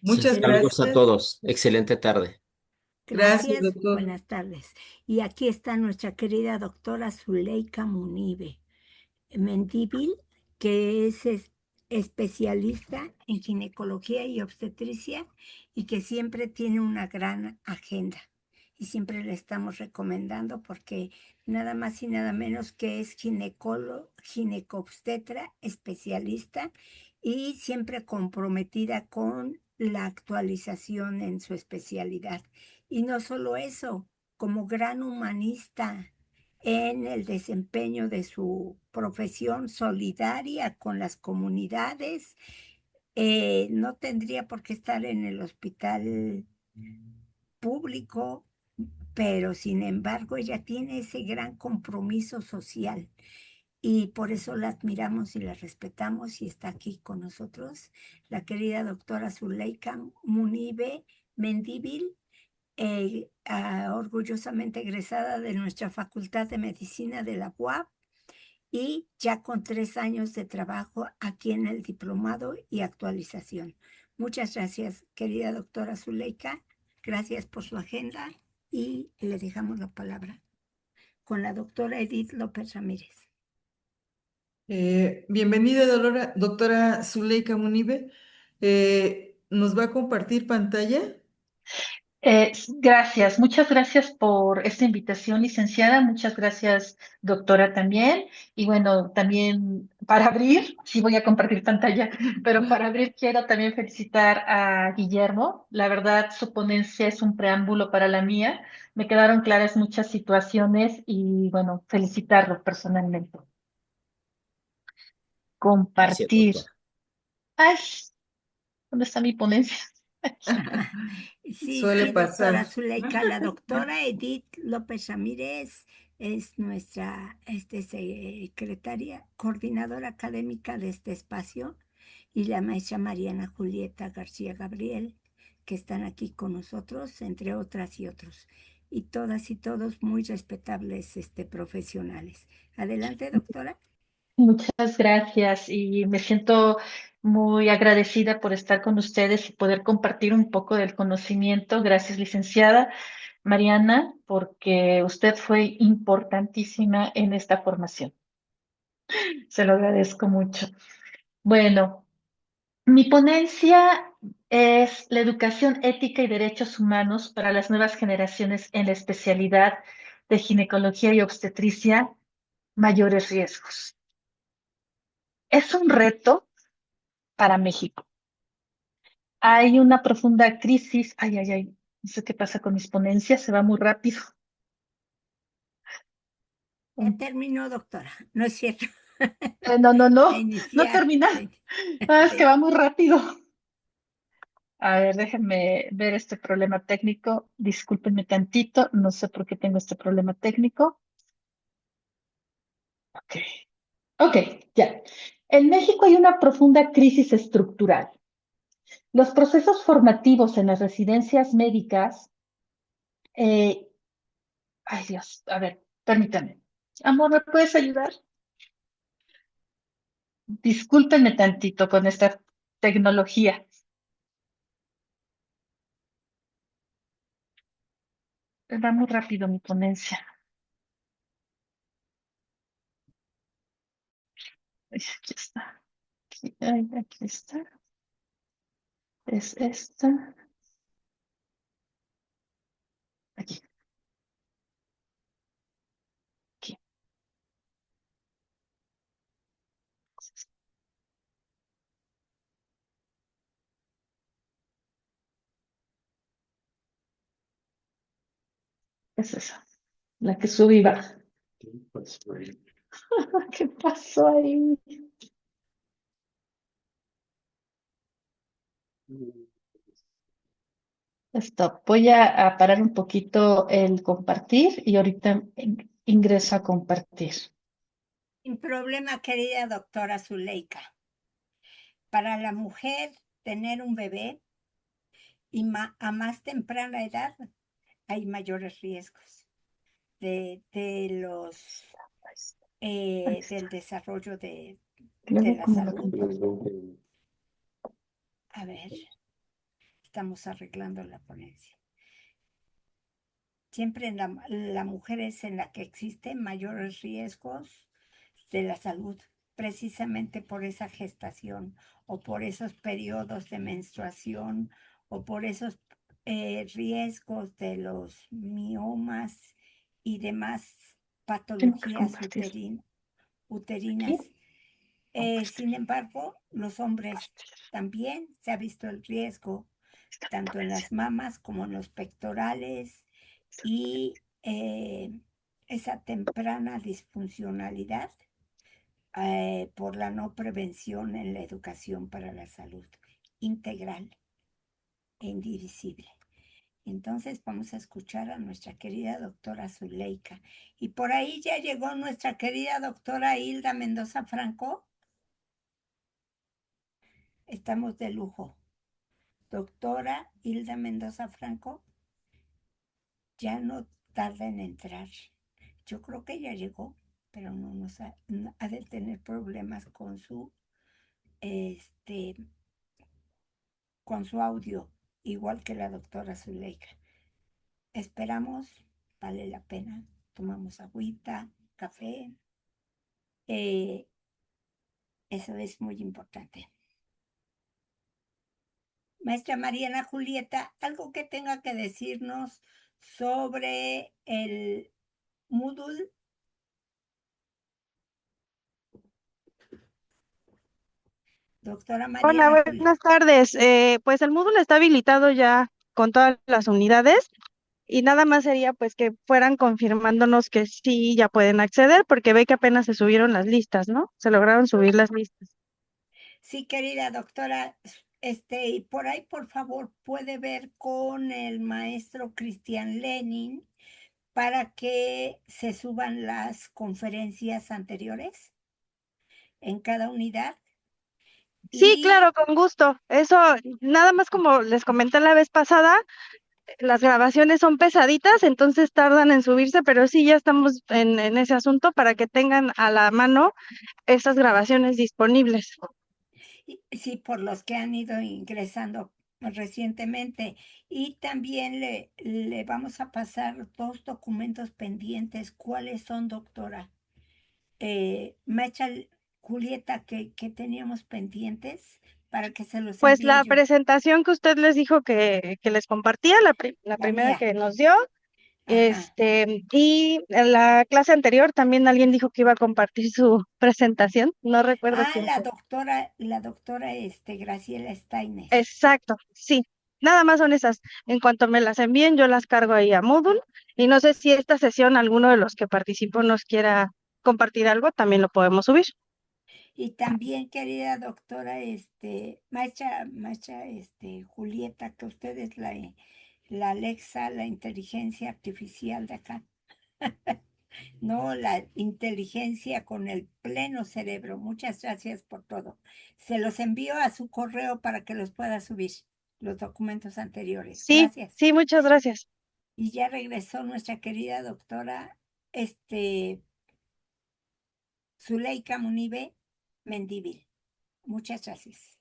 Muchas Saludos a gracias. todos. Excelente tarde. Gracias, Gracias, doctor. buenas tardes. Y aquí está nuestra querida doctora Zuleika Munive Mendívil, que es especialista en ginecología y obstetricia y que siempre tiene una gran agenda. Y siempre le estamos recomendando porque nada más y nada menos que es ginecólogo, ginecobstetra, especialista y siempre comprometida con la actualización en su especialidad. Y no solo eso, como gran humanista en el desempeño de su profesión solidaria con las comunidades. No tendría por qué estar en el hospital público, pero sin embargo ella tiene ese gran compromiso social y por eso la admiramos y la respetamos y está aquí con nosotros la querida doctora Zuleika Munive Mendívil, orgullosamente egresada de nuestra Facultad de Medicina de la UAP y ya con 3 años de trabajo aquí en el diplomado y actualización. Muchas gracias, querida doctora Zuleika. Gracias por su agenda y le dejamos la palabra con la doctora Edith López Ramírez. Bienvenida, doctora Zuleika Munive. ¿Nos va a compartir pantalla? Gracias, muchas gracias por esta invitación, licenciada. Muchas gracias, doctora, también. Y bueno, también para abrir, sí voy a compartir pantalla, pero para abrir quiero también felicitar a Guillermo. La verdad, su ponencia es un preámbulo para la mía. Me quedaron claras muchas situaciones y bueno, felicitarlo personalmente. Gracias, Compartir. doctora. Ay, ¿dónde está mi ponencia? Sí, Suele sí, doctora pasar. Zuleika. La doctora Edith López Ramírez es nuestra secretaria, coordinadora académica de este espacio, y la maestra Mariana Julieta García Gabriel, que están aquí con nosotros, entre otras y otros. Y todas y todos muy respetables profesionales. Adelante, doctora. Muchas gracias y me siento muy agradecida por estar con ustedes y poder compartir un poco del conocimiento. Gracias, licenciada Mariana, porque usted fue importantísima en esta formación. Se lo agradezco mucho. Bueno, mi ponencia es la educación ética y derechos humanos para las nuevas generaciones en la especialidad de ginecología y obstetricia, mayores riesgos. Es un reto para México. Hay una profunda crisis. Ay, ay, ay. No sé qué pasa con mis ponencias, se va muy rápido. Ya terminó, doctora. No es cierto. No, no, De no, no iniciar. termina. Ah, es que va muy rápido. A ver, déjenme ver este problema técnico. Discúlpenme tantito, no sé por qué tengo este problema técnico. Ok, ok, ya. En México hay una profunda crisis estructural. Los procesos formativos en las residencias médicas, eh, ay Dios, a ver, permítame. Amor, ¿me puedes ayudar? Discúlpenme tantito con esta tecnología. Va muy rápido mi ponencia. Ay, aquí está. Aquí, ay, aquí está. Es esta. Aquí, aquí. Es esa. La que sube y baja. ¿Qué pasó ahí? Stop. Voy a parar un poquito el compartir y ahorita ingreso a compartir. Sin problema, querida doctora Zuleika. Para la mujer, tener un bebé y a más temprana edad hay mayores riesgos Ahí está. del desarrollo de Luego, la ¿cómo lo salud. comparto? A ver. estamos arreglando la ponencia. Siempre la mujer es en la que existen mayores riesgos de la salud, precisamente por esa gestación o por esos periodos de menstruación o por esos riesgos de los miomas y demás Tengo que patologías compartir. uterinas. Aquí. Sin embargo, los hombres también se ha visto el riesgo, tanto en las mamas como en los pectorales, y esa temprana disfuncionalidad por la no prevención en la educación para la salud integral e indivisible. Entonces vamos a escuchar a nuestra querida doctora Zuleika. Y por ahí ya llegó nuestra querida doctora Hilda Mendoza Franco. Estamos de lujo. Doctora Hilda Mendoza Franco, ya no tarda en entrar. Yo creo que ya llegó, pero ha de tener problemas este, con su audio, igual que la doctora Zuleika. Esperamos, vale la pena. Tomamos agüita, café. Eso es muy importante. Maestra Mariana Julieta, algo que tenga que decirnos sobre el Moodle. Doctora Hola, Mariana Julieta. buenas tardes. Pues el módulo está habilitado ya con todas las unidades y nada más sería pues que fueran confirmándonos que sí ya pueden acceder porque ve que apenas se subieron las listas, ¿no? Se lograron subir las listas. Sí, querida doctora, y por ahí, por favor, puede ver con el maestro Cristian Lenin para que se suban las conferencias anteriores en cada unidad. Sí, Y claro, con gusto. Eso, nada más como les comenté la vez pasada, las grabaciones son pesaditas, entonces tardan en subirse, pero sí ya estamos en ese asunto para que tengan a la mano esas grabaciones disponibles. sí, por los que han ido ingresando recientemente. Y también le vamos a pasar 2 documentos pendientes. ¿Cuáles son, doctora? Maestra Julieta, que teníamos pendientes para que se los Pues envíe la yo. presentación que usted les dijo que les compartía, la La primera mía. que nos dio, Ajá. y en la clase anterior también alguien dijo que iba a compartir su presentación, no recuerdo Ah, quién fue. la doctora Graciela Steiner. Exacto, sí, nada más son esas. En cuanto me las envíen, yo las cargo ahí a Moodle, y no sé si esta sesión alguno de los que participó nos quiera compartir algo, también lo podemos subir. Y también, querida doctora, maestra, Julieta, que usted es la Alexa, la inteligencia artificial de acá. No, la inteligencia con el pleno cerebro. Muchas gracias por todo. Se los envío a su correo para que los pueda subir, los documentos anteriores. Sí, Gracias. sí, muchas gracias. Y ya regresó nuestra querida doctora, Zuleika Munibe Mendívil. Muchas gracias.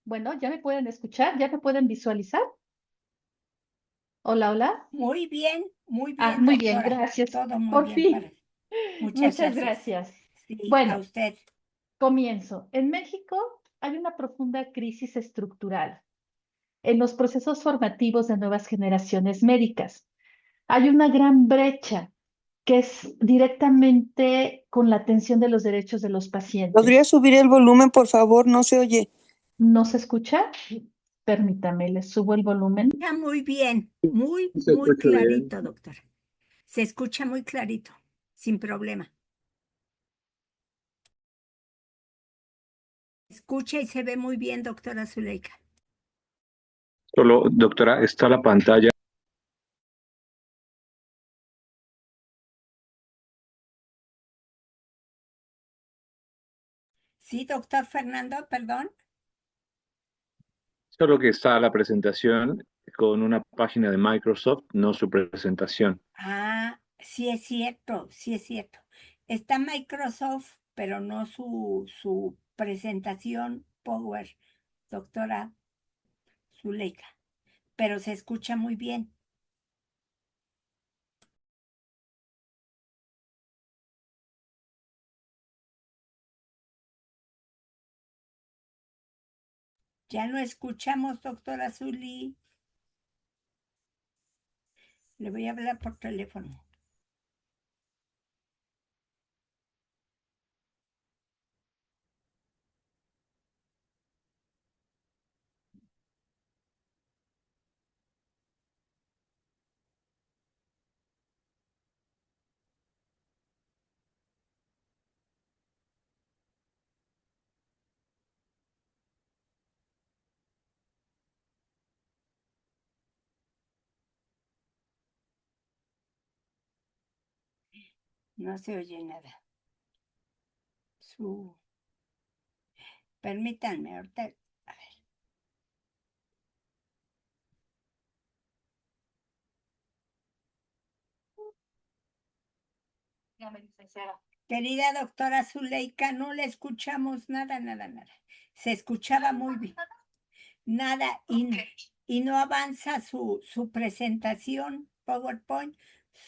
Bueno, ¿ya me pueden escuchar? ¿Ya me pueden visualizar? Hola, hola. Muy bien, Muy bien, doctora. gracias. Todo muy Por bien para. fin. Muchas Muchas gracias. gracias. Sí, a Bueno, usted. comienzo. En México hay una profunda crisis estructural en los procesos formativos de nuevas generaciones médicas. Hay una gran brecha que es directamente con la atención de los derechos de los ¿Podría pacientes. subir el volumen, por favor? No se oye. ¿No se escucha? Permítame, le subo el volumen. Está muy bien, muy Se escucha bien. clarito, doctora. Se escucha muy clarito, sin problema. Escucha y se ve muy bien, doctora Zuleika. Solo, doctora, está la pantalla. Sí, doctor Fernando, perdón. Solo que está la presentación con una página de Microsoft, no su presentación. Ah, sí es cierto, sí es cierto. Está Microsoft, pero no su presentación Power, doctora Zuleika, pero se escucha muy bien. Ya no escuchamos, doctora Zuli. Le voy a hablar por teléfono. No se oye nada. Permítanme, ahorita. A ver. Querida doctora Zuleika, no le escuchamos nada, nada, nada. Se escuchaba muy bien. Nada, y no avanza su presentación PowerPoint,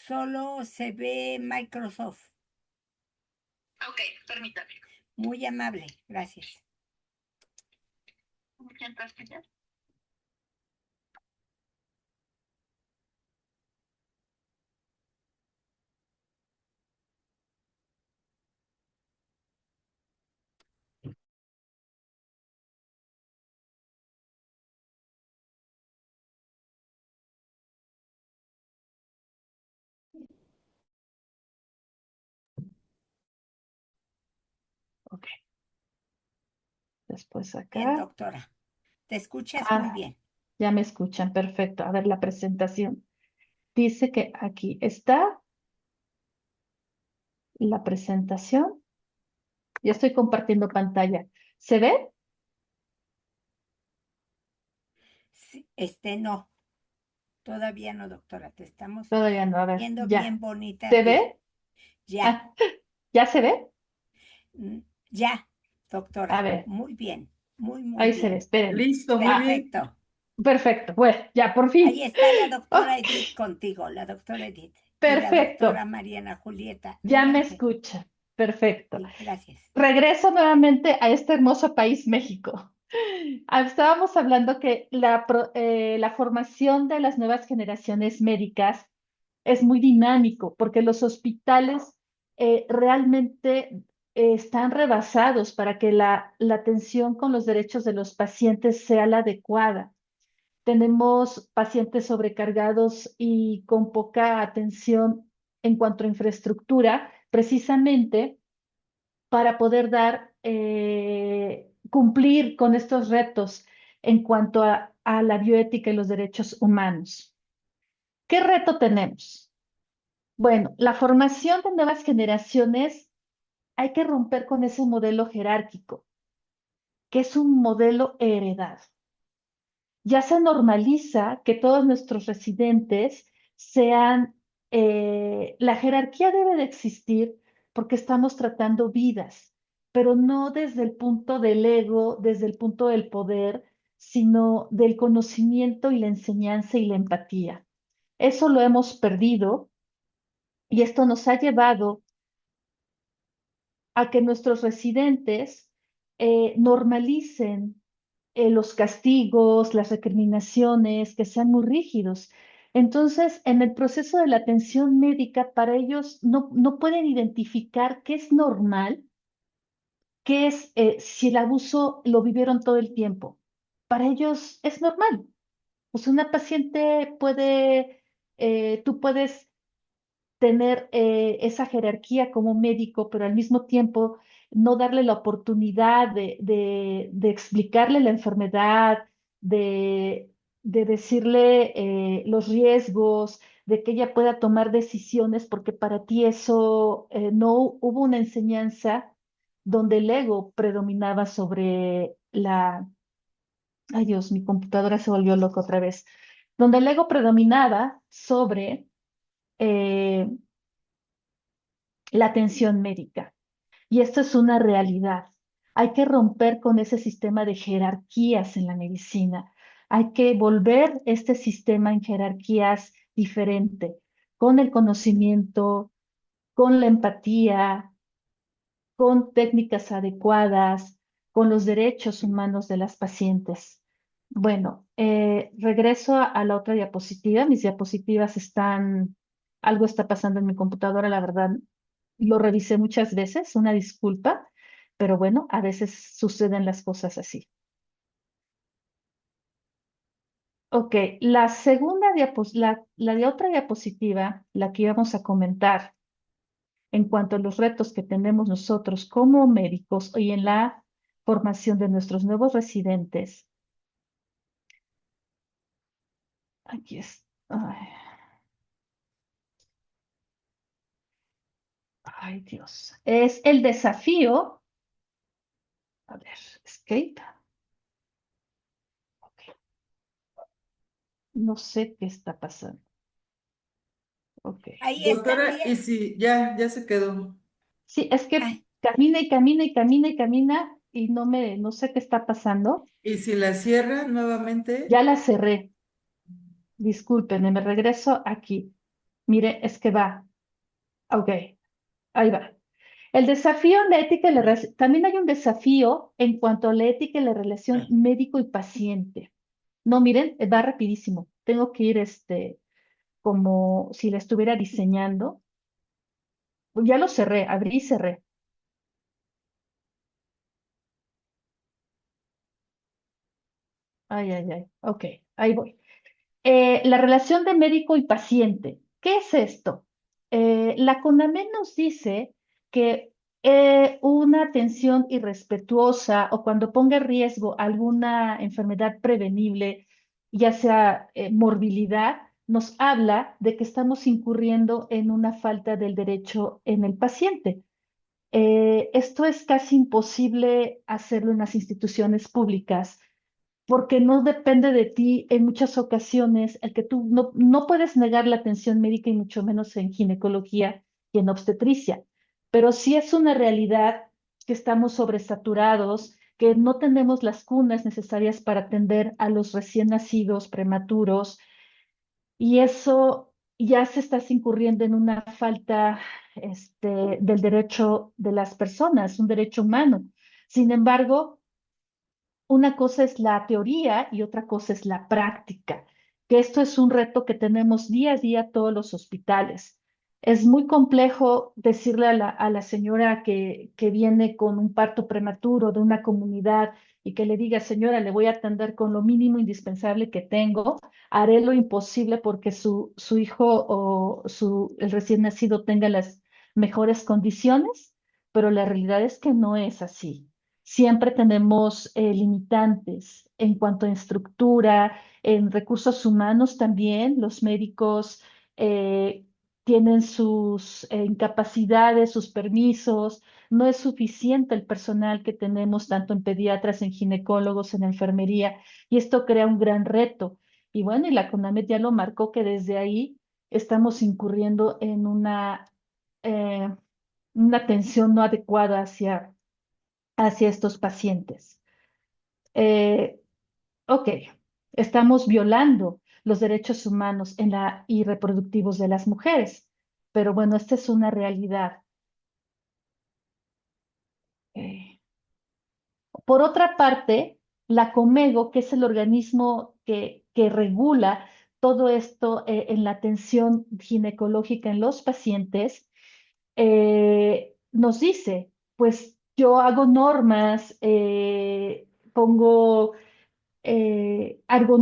solo se ve Microsoft. Ok, permítame. Muy amable, gracias. Muchas gracias. Ok. Después Bien, acá. doctora. Te escuchas muy bien. Ya me escuchan, perfecto. A ver la presentación. Dice que aquí está la presentación. Ya estoy compartiendo pantalla. ¿Se ve? Sí, no. Todavía no, doctora. Te estamos Todavía no, a ver, viendo ya. bien bonita. ¿Se ve? Ya. Ah, ¿ya se ve? Ya, doctora. A ver, Muy bien. Muy ahí se ve, bien. esperen. Listo, muy bien. Perfecto. Perfecto, bueno, ya, por fin. Ahí está la doctora Ok, Edith contigo, la doctora Edith. Y la perfecto. doctora Mariana Julieta. Ya me Adelante. escuchan. Perfecto. Sí, gracias. Regreso nuevamente a este hermoso país, México. Estábamos hablando que la formación de las nuevas generaciones médicas es muy dinámico porque los hospitales realmente están rebasados para que la atención con los derechos de los pacientes sea la adecuada. Tenemos pacientes sobrecargados y con poca atención en cuanto a infraestructura, precisamente para poder cumplir con estos retos en cuanto a la bioética y los derechos humanos. ¿Qué reto tenemos? Bueno, la formación de nuevas generaciones, hay que romper con ese modelo jerárquico, que es un modelo heredado. Ya se normaliza que todos nuestros residentes sean, la jerarquía debe de existir porque estamos tratando vidas, pero no desde el punto del ego, desde el punto del poder, sino del conocimiento y la enseñanza y la empatía. Eso lo hemos perdido y esto nos ha llevado a que nuestros residentes normalicen los castigos, las recriminaciones, que sean muy rígidos. Entonces, en el proceso de la atención médica, para ellos no pueden identificar qué es normal, qué es si el abuso lo vivieron todo el tiempo. Para ellos es normal. Pues una paciente tú puedes tener esa jerarquía como médico, pero al mismo tiempo no darle la oportunidad de explicarle la enfermedad, de, de decirle los riesgos, de que ella pueda tomar decisiones, porque para ti eso no hubo una enseñanza donde el ego predominaba sobre la... Ay Dios, mi computadora se volvió loca otra vez. Donde el ego predominaba sobre eh, la atención médica. Y esto es una realidad. Hay que romper con ese sistema de jerarquías en la medicina. Hay que volver este sistema en jerarquías diferente, con el conocimiento, con la empatía, con técnicas adecuadas, con los derechos humanos de las pacientes. Bueno, regreso a la otra diapositiva. Mis diapositivas algo está pasando en mi computadora, la verdad. Lo revisé muchas veces, una disculpa, pero bueno, a veces suceden las cosas así. Ok, la segunda la de otra diapositiva, la que íbamos a comentar en cuanto a los retos que tenemos nosotros como médicos y en la formación de nuestros nuevos residentes. Aquí es. Ay, Dios. Es el desafío. A ver, escape. Ok. No sé qué está pasando. Ok. Ahí está Doctora, y bien. si ya se quedó. Sí, es que Ay, camina y camina y camina y camina y no sé qué está pasando. Y si la cierra Ya nuevamente, la cerré. Discúlpenme, me regreso aquí. Mire, es que va. Ok, ahí va. El desafío en la ética y también hay un desafío en cuanto a la ética y la relación médico y paciente. No, miren, va rapidísimo. Tengo que ir como si la estuviera diseñando. Ya lo cerré, abrí y cerré. Ay, ay, ay. Ok, ahí voy. La relación de médico y paciente. ¿Qué es esto? La CONAMED nos dice que una atención irrespetuosa o cuando ponga en riesgo alguna enfermedad prevenible, ya sea morbilidad, nos habla de que estamos incurriendo en una falta del derecho en el paciente. Esto es casi imposible hacerlo en las instituciones públicas porque no depende de ti en muchas ocasiones el que tú no puedes negar la atención médica y mucho menos en ginecología y en obstetricia, pero sí es una realidad que estamos sobresaturados, que no tenemos las cunas necesarias para atender a los recién nacidos prematuros y eso ya se está incurriendo en una falta del derecho de las personas, un derecho humano. Sin embargo, una cosa es la teoría y otra cosa es la práctica, que esto es un reto que tenemos día a día todos los hospitales. Es muy complejo decirle a la señora que viene con un parto prematuro de una comunidad y que le diga, señora, le voy a atender con lo mínimo indispensable que tengo, haré lo imposible porque su hijo o el recién nacido tenga las mejores condiciones, pero la realidad es que no es así. Siempre tenemos limitantes en cuanto a estructura, en recursos humanos también. Los médicos eh, tienen sus incapacidades, sus permisos. No es suficiente el personal que tenemos tanto en pediatras, en ginecólogos, en enfermería, y esto crea un gran reto. Y bueno, y la CONAMED ya lo marcó que desde ahí estamos incurriendo en eh, una atención no adecuada hacia estos pacientes. Eh, Ok, estamos violando los derechos humanos y reproductivos de las mujeres, pero bueno, esta es una realidad. Eh, Por otra parte, la Comego, que es el organismo que regula todo esto en la atención ginecológica en los pacientes, nos dice, pues yo hago normas, pongo hago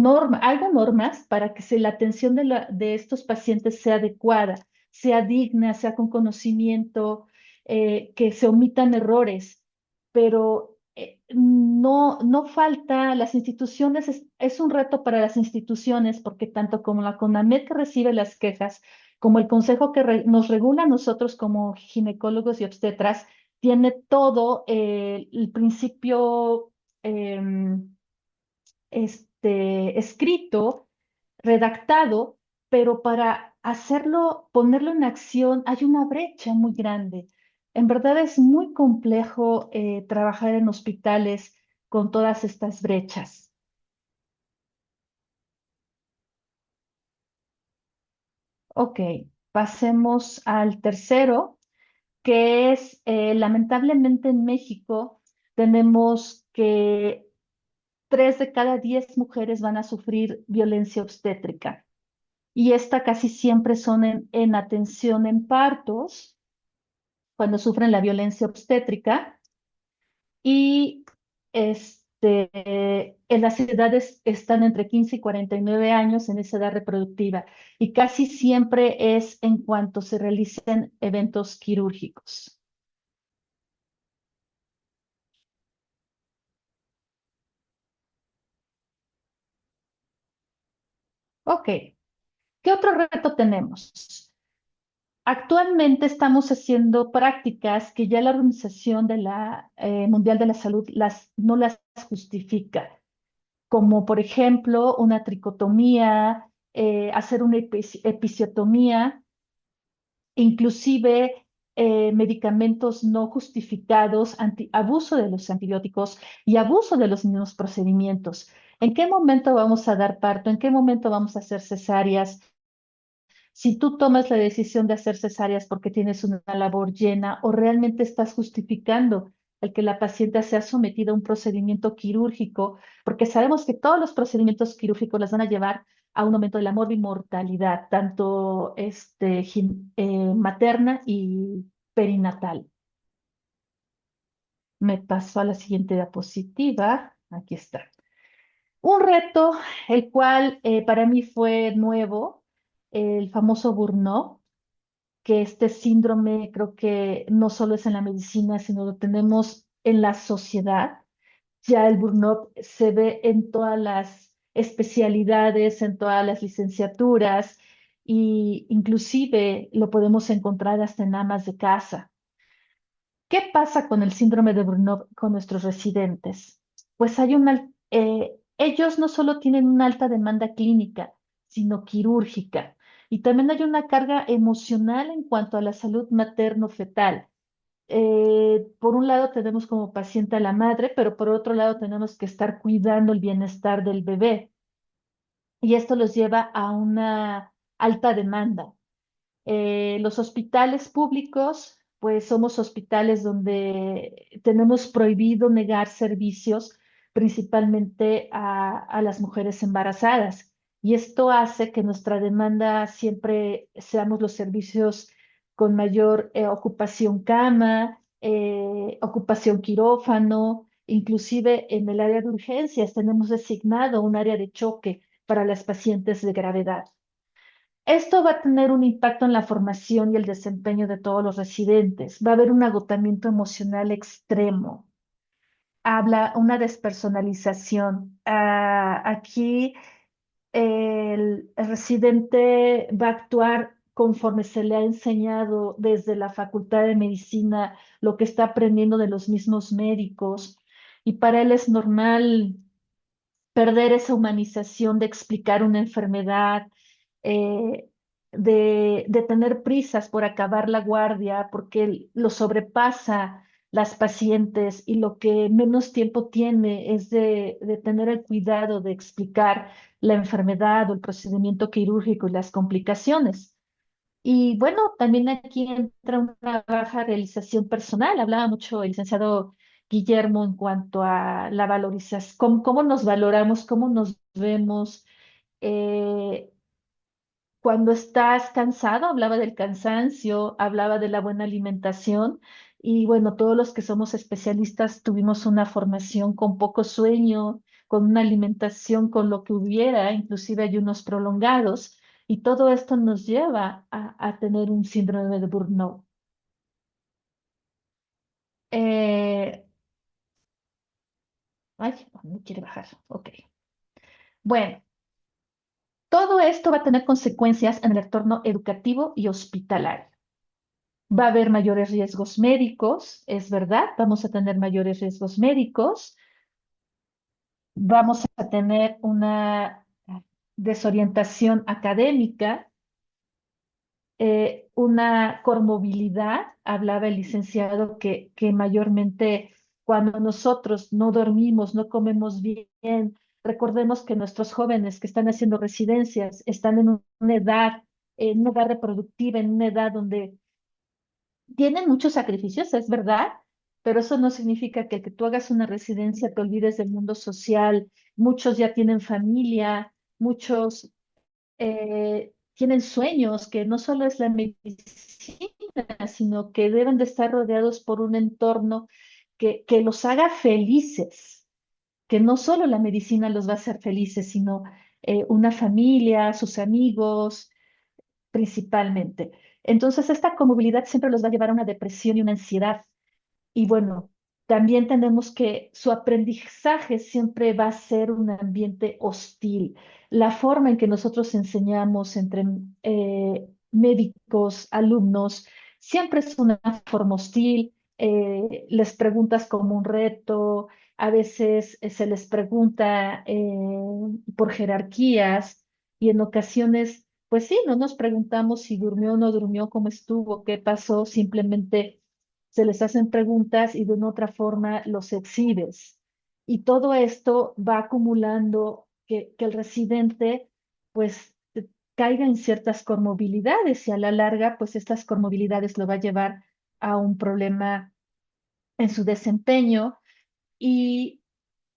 normas para que la atención de estos pacientes sea adecuada, sea digna, sea con conocimiento, que se omitan errores, pero no falta, las instituciones, es un reto para las instituciones, porque tanto como la CONAMED que recibe las quejas, como el consejo que nos regula a nosotros como ginecólogos y obstetras, tiene todo el principio escrito, redactado, pero para hacerlo, ponerlo en acción, hay una brecha muy grande. En verdad es muy complejo trabajar en hospitales con todas estas brechas. Ok, pasemos al tercero, que es, lamentablemente en México, tenemos que 3 de cada 10 mujeres van a sufrir violencia obstétrica. Y esta casi siempre son en atención en partos, cuando sufren la violencia obstétrica, y en las edades están entre 15 y 49 años en esa edad reproductiva, y casi siempre es en cuanto se realicen eventos quirúrgicos. Ok, ¿qué otro reto tenemos? Actualmente estamos haciendo prácticas que ya la Organización Mundial de la Salud no las justifica, como por ejemplo una tricotomía, hacer una episiotomía, inclusive medicamentos no justificados, abuso de los antibióticos y abuso de los mismos procedimientos. ¿En qué momento vamos a dar parto? ¿En qué momento vamos a hacer cesáreas? Si tú tomas la decisión de hacer cesáreas porque tienes una labor llena o realmente estás justificando el que la paciente sea sometida a un procedimiento quirúrgico, porque sabemos que todos los procedimientos quirúrgicos las van a llevar a un aumento de la morbimortalidad, tanto materna y perinatal. Me paso a la siguiente diapositiva. Aquí está. Un reto, el cual para mí fue nuevo, el famoso burnout, que este síndrome creo que no solo es en la medicina, sino lo tenemos en la sociedad. Ya el burnout se ve en todas las especialidades, en todas las licenciaturas, y inclusive lo podemos encontrar hasta en amas de casa. ¿Qué pasa con el síndrome de burnout con nuestros residentes? Pues ellos no solo tienen una alta demanda clínica, sino quirúrgica. Y también hay una carga emocional en cuanto a la salud materno-fetal. Por un lado tenemos como paciente a la madre, pero por otro lado tenemos que estar cuidando el bienestar del bebé. Y esto los lleva a una alta demanda. Los hospitales públicos, pues somos hospitales donde tenemos prohibido negar servicios principalmente a las mujeres embarazadas. Y esto hace que nuestra demanda siempre seamos los servicios con mayor ocupación cama, ocupación quirófano, inclusive en el área de urgencias tenemos designado un área de choque para las pacientes de gravedad. Esto va a tener un impacto en la formación y el desempeño de todos los residentes. Va a haber un agotamiento emocional extremo. Habla una despersonalización. Aquí el residente va a actuar conforme se le ha enseñado desde la Facultad de Medicina, lo que está aprendiendo de los mismos médicos. Y para él es normal perder esa humanización de explicar una enfermedad, eh, de tener prisas por acabar la guardia, porque lo sobrepasa las pacientes y lo que menos tiempo tiene es de tener el cuidado de explicar la enfermedad o el procedimiento quirúrgico y las complicaciones. Y bueno, también aquí entra una baja realización personal. Hablaba mucho el licenciado Guillermo en cuanto a la valorización, cómo nos valoramos, cómo nos vemos. eh, Cuando estás cansado, hablaba del cansancio, hablaba de la buena alimentación y bueno, todos los que somos especialistas tuvimos una formación con poco sueño, con una alimentación con lo que hubiera, inclusive ayunos prolongados, y todo esto nos lleva a tener un síndrome de burnout. Eh, Ay, no quiere bajar. Ok. Bueno, todo esto va a tener consecuencias en el entorno educativo y hospitalario. Va a haber mayores riesgos médicos, es verdad, vamos a tener mayores riesgos médicos, vamos a tener una desorientación académica, una comorbilidad. Hablaba el licenciado que mayormente cuando nosotros no dormimos, no comemos bien, recordemos que nuestros jóvenes que están haciendo residencias están en una edad, en una edad reproductiva, en una edad donde tienen muchos sacrificios, es verdad, pero eso no significa que tú hagas una residencia te olvides del mundo social. Muchos ya tienen familia, muchos tienen sueños, que no solo es la medicina, sino que deben de estar rodeados por un entorno que los haga felices, que no solo la medicina los va a hacer felices, sino una familia, sus amigos, principalmente. Entonces, esta comorbilidad siempre los va a llevar a una depresión y una ansiedad. Y bueno, también tenemos que su aprendizaje siempre va a ser un ambiente hostil. La forma en que nosotros enseñamos entre médicos, alumnos, siempre es una forma hostil. Les preguntas como un reto, a veces se les pregunta por jerarquías y en ocasiones, pues sí, no nos preguntamos si durmió o no durmió, cómo estuvo, qué pasó, simplemente se les hacen preguntas y de una otra forma los exhibes. Y todo esto va acumulando que el residente pues caiga en ciertas comorbilidades y a la larga pues estas comorbilidades lo va a llevar a un problema en su desempeño y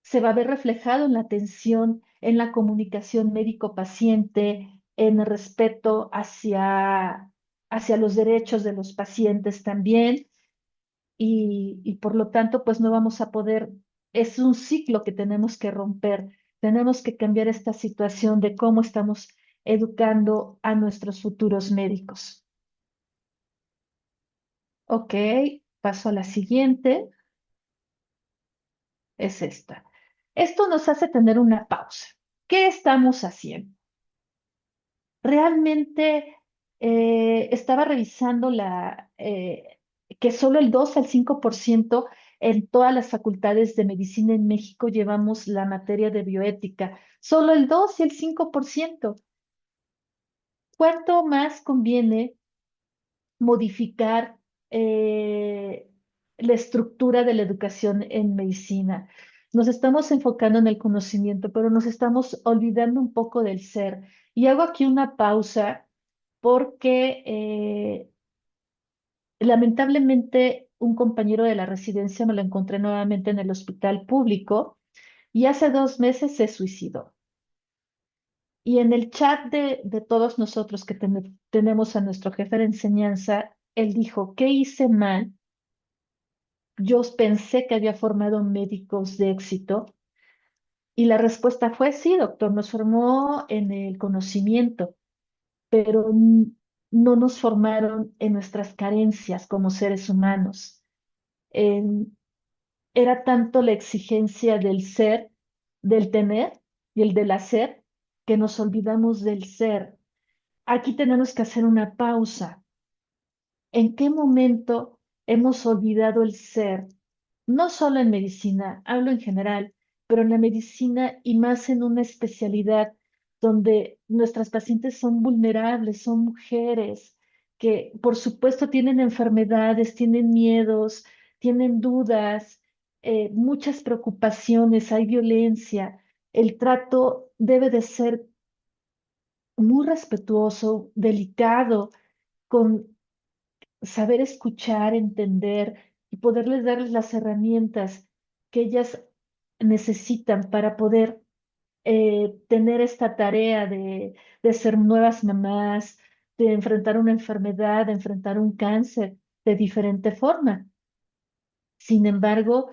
se va a ver reflejado en la atención, en la comunicación médico-paciente, en el respeto hacia los derechos de los pacientes también y por lo tanto, pues no vamos a poder, es un ciclo que tenemos que romper, tenemos que cambiar esta situación de cómo estamos educando a nuestros futuros médicos. Ok, paso a la siguiente, es esta. Esto nos hace tener una pausa. ¿Qué estamos haciendo? Realmente estaba revisando que solo el 2 al 5% en todas las facultades de medicina en México llevamos la materia de bioética. Solo el 2 y el 5%. ¿Cuánto más conviene modificar la estructura de la educación en medicina? Nos estamos enfocando en el conocimiento, pero nos estamos olvidando un poco del ser. Y hago aquí una pausa porque lamentablemente un compañero de la residencia me lo encontré nuevamente en el hospital público y hace 2 meses se suicidó. Y en el chat de todos nosotros que tenemos a nuestro jefe de enseñanza, él dijo, ¿qué hice mal? Yo pensé que había formado médicos de éxito y la respuesta fue, sí, doctor, nos formó en el conocimiento, pero no nos formaron en nuestras carencias como seres humanos. Era tanto la exigencia del ser, del tener y el del hacer, que nos olvidamos del ser. Aquí tenemos que hacer una pausa. ¿En qué momento hemos olvidado el ser? No solo en medicina, hablo en general, pero en la medicina y más en una especialidad donde nuestras pacientes son vulnerables, son mujeres que por supuesto tienen enfermedades, tienen miedos, tienen dudas, muchas preocupaciones, hay violencia. El trato debe de ser muy respetuoso, delicado, con saber escuchar, entender y poderles darles las herramientas que ellas necesitan para poder tener esta tarea de ser nuevas mamás, de enfrentar una enfermedad, de enfrentar un cáncer de diferente forma. Sin embargo,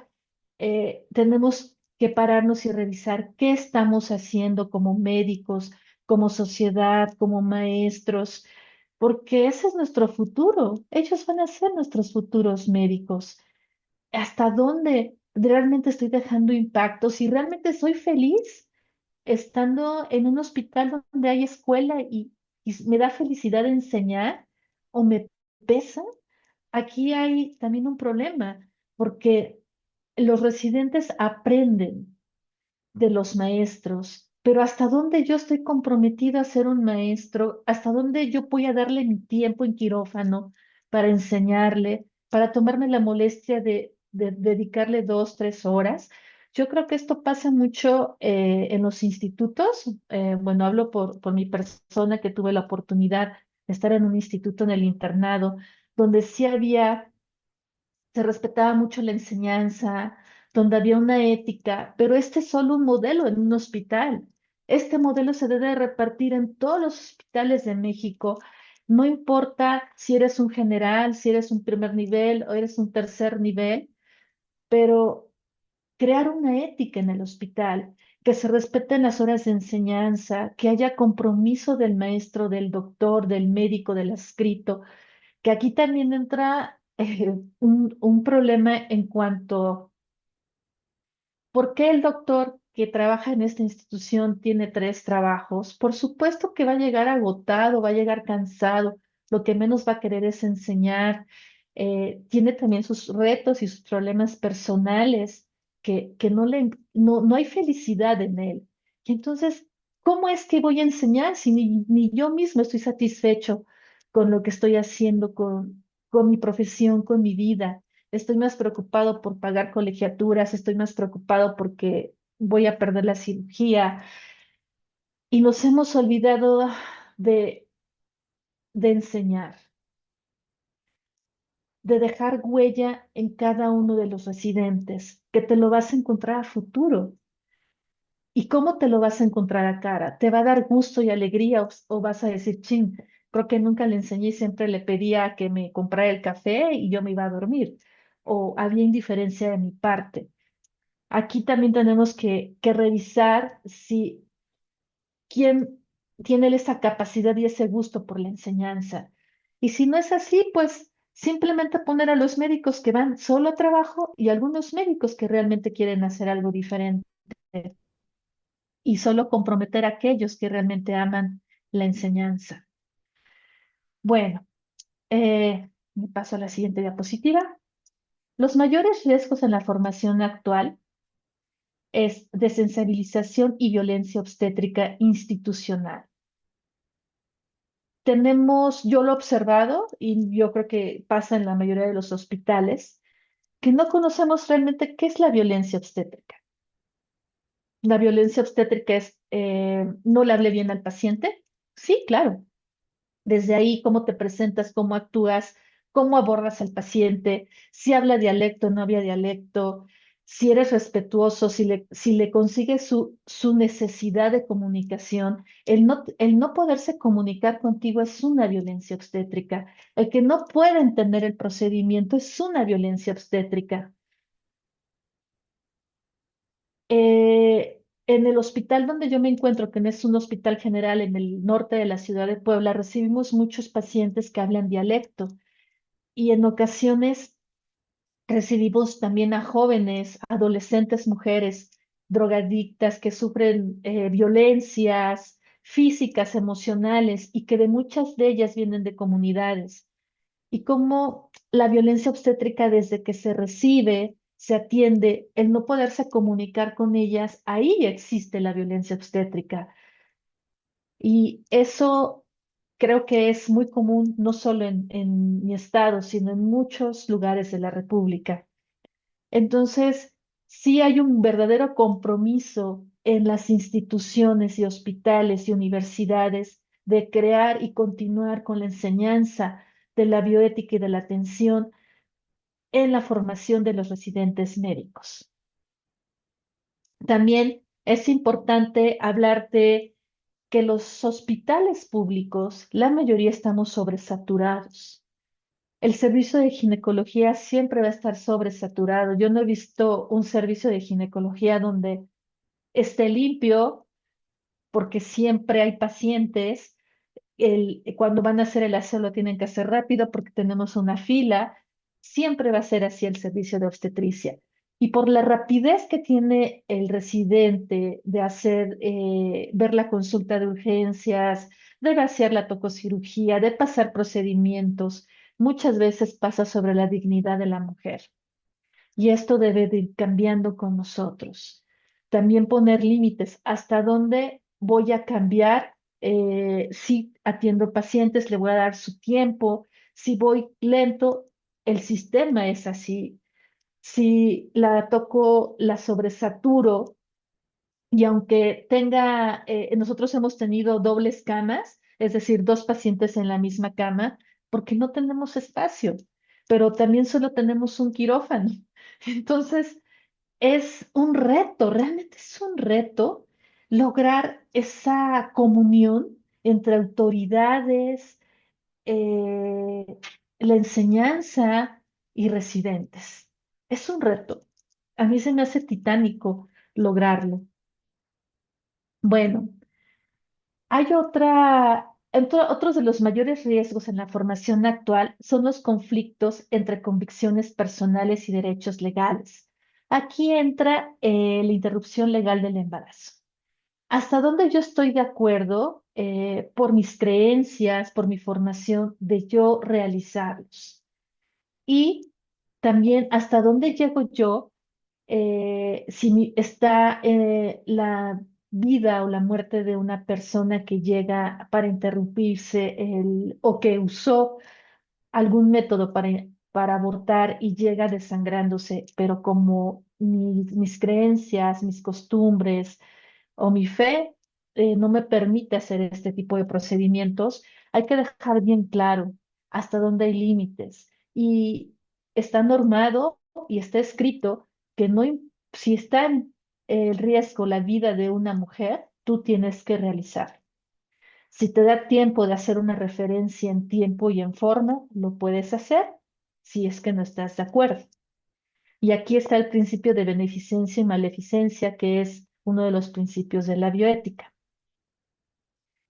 tenemos que pararnos y revisar qué estamos haciendo como médicos, como sociedad, como maestros, porque ese es nuestro futuro. Ellos van a ser nuestros futuros médicos. ¿Hasta dónde realmente estoy dejando impacto? Si realmente soy feliz estando en un hospital donde hay escuela y me da felicidad enseñar o me pesa. Aquí hay también un problema, porque los residentes aprenden de los maestros, pero ¿hasta dónde yo estoy comprometido a ser un maestro? ¿Hasta dónde yo voy a darle mi tiempo en quirófano para enseñarle, para tomarme la molestia de dedicarle 2, 3 horas? Yo creo que esto pasa mucho en los institutos. Bueno, hablo por mi persona que tuve la oportunidad de estar en un instituto en el internado, donde sí había se respetaba mucho la enseñanza, donde había una ética, pero este es solo un modelo en un hospital. Este modelo se debe repartir en todos los hospitales de México. No importa si eres un general, si eres un primer nivel o eres un tercer nivel, pero crear una ética en el hospital, que se respeten las horas de enseñanza, que haya compromiso del maestro, del doctor, del médico, del adscrito, que aquí también entra un problema en cuanto, ¿por qué el doctor que trabaja en esta institución tiene 3 trabajos? Por supuesto que va a llegar agotado, va a llegar cansado, lo que menos va a querer es enseñar. Tiene también sus retos y sus problemas personales, que no hay felicidad en él. Y entonces, ¿cómo es que voy a enseñar si ni yo mismo estoy satisfecho con lo que estoy haciendo, con mi profesión, con mi vida? Estoy más preocupado por pagar colegiaturas, estoy más preocupado porque voy a perder la cirugía y nos hemos olvidado de, de enseñar, de dejar huella en cada uno de los residentes, que te lo vas a encontrar a futuro. ¿Y cómo te lo vas a encontrar a cara? ¿Te va a dar gusto y alegría o vas a decir, ching, creo que nunca le enseñé y siempre le pedía que me comprara el café y yo me iba a dormir? ¿O había indiferencia de mi parte? Aquí también tenemos que revisar si quién tiene esa capacidad y ese gusto por la enseñanza. Y si no es así, pues simplemente poner a los médicos que van solo a trabajo y algunos médicos que realmente quieren hacer algo diferente y solo comprometer a aquellos que realmente aman la enseñanza. Bueno, me paso a la siguiente diapositiva. Los mayores riesgos en la formación actual es desensibilización y violencia obstétrica institucional. Yo lo he observado y yo creo que pasa en la mayoría de los hospitales, que no conocemos realmente qué es la violencia obstétrica. La violencia obstétrica es, no le hablé bien al paciente. Sí, claro. Desde ahí, cómo te presentas, cómo actúas, cómo abordas al paciente, si habla dialecto, no había dialecto, si eres respetuoso, si le consigues su necesidad de comunicación. El no poderse comunicar contigo es una violencia obstétrica. El que no pueda entender el procedimiento es una violencia obstétrica. En el hospital donde yo me encuentro, que no es un hospital general en el norte de la ciudad de Puebla, recibimos muchos pacientes que hablan dialecto y en ocasiones recibimos también a jóvenes, adolescentes, mujeres drogadictas que sufren violencias físicas, emocionales y que de muchas de ellas vienen de comunidades y cómo la violencia obstétrica desde que se recibe, se atiende, el no poderse comunicar con ellas, ahí existe la violencia obstétrica. Y eso creo que es muy común, no solo en mi estado, sino en muchos lugares de la República. Entonces, sí hay un verdadero compromiso en las instituciones y hospitales y universidades de crear y continuar con la enseñanza de la bioética y de la atención en la formación de los residentes médicos. También es importante hablar de que los hospitales públicos, la mayoría estamos sobresaturados. El servicio de ginecología siempre va a estar sobresaturado. Yo no he visto un servicio de ginecología donde esté limpio, porque siempre hay pacientes. Cuando van a hacer el aseo lo tienen que hacer rápido porque tenemos una fila. Siempre va a ser así el servicio de obstetricia. Y por la rapidez que tiene el residente de hacer, ver la consulta de urgencias, de vaciar la tococirugía, de pasar procedimientos, muchas veces pasa sobre la dignidad de la mujer. Y esto debe de ir cambiando con nosotros. También poner límites. ¿Hasta dónde voy a cambiar? Si atiendo pacientes, le voy a dar su tiempo. Si voy lento, el sistema es así. Si la toco, la sobresaturo, y aunque tenga, nosotros hemos tenido dobles camas, es decir, dos pacientes en la misma cama, porque no tenemos espacio, pero también solo tenemos un quirófano. Entonces, es un reto, realmente es un reto lograr esa comunión entre autoridades, eh, la enseñanza y residentes. Es un reto. A mí se me hace titánico lograrlo. Bueno, hay otros de los mayores riesgos en la formación actual son los conflictos entre convicciones personales y derechos legales. Aquí entra la interrupción legal del embarazo. Hasta dónde yo estoy de acuerdo por mis creencias, por mi formación, de yo realizarlos. Y también hasta dónde llego yo si está la vida o la muerte de una persona que llega para interrumpirse o que usó algún método para abortar y llega desangrándose, pero como mis creencias, mis costumbres o mi fe no me permite hacer este tipo de procedimientos, hay que dejar bien claro hasta dónde hay límites. Y está normado y está escrito que no, si está en el riesgo la vida de una mujer, tú tienes que realizar. Si te da tiempo de hacer una referencia en tiempo y en forma, lo puedes hacer si es que no estás de acuerdo. Y aquí está el principio de beneficencia y maleficencia, que es uno de los principios de la bioética.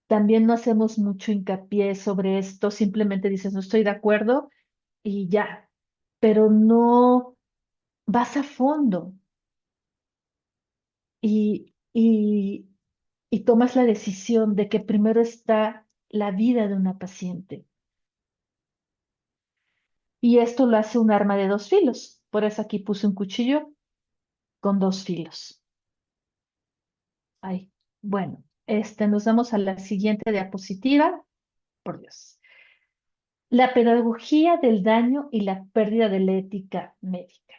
También no hacemos mucho hincapié sobre esto, simplemente dices, no estoy de acuerdo y ya, pero no vas a fondo y, y tomas la decisión de que primero está la vida de una paciente. Y esto lo hace un arma de dos filos. Por eso aquí puse un cuchillo con dos filos. Ay, bueno, nos vamos a la siguiente diapositiva. Por Dios. La pedagogía del daño y la pérdida de la ética médica.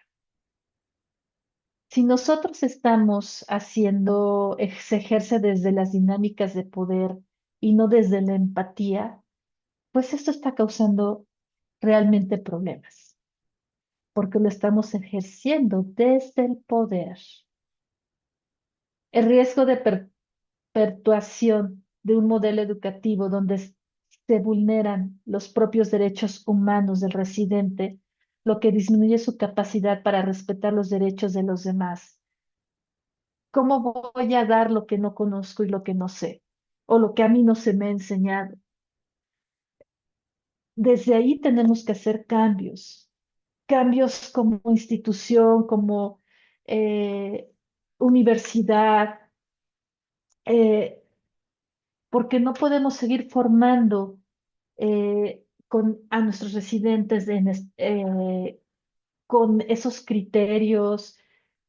Si nosotros estamos haciendo, se ejerce desde las dinámicas de poder y no desde la empatía, pues esto está causando realmente problemas, porque lo estamos ejerciendo desde el poder. El riesgo de perpetuación de un modelo educativo donde se vulneran los propios derechos humanos del residente, lo que disminuye su capacidad para respetar los derechos de los demás. ¿Cómo voy a dar lo que no conozco y lo que no sé? O lo que a mí no se me ha enseñado. Desde ahí tenemos que hacer cambios como institución, como eh, universidad, eh, porque no podemos seguir formando a nuestros residentes con esos criterios,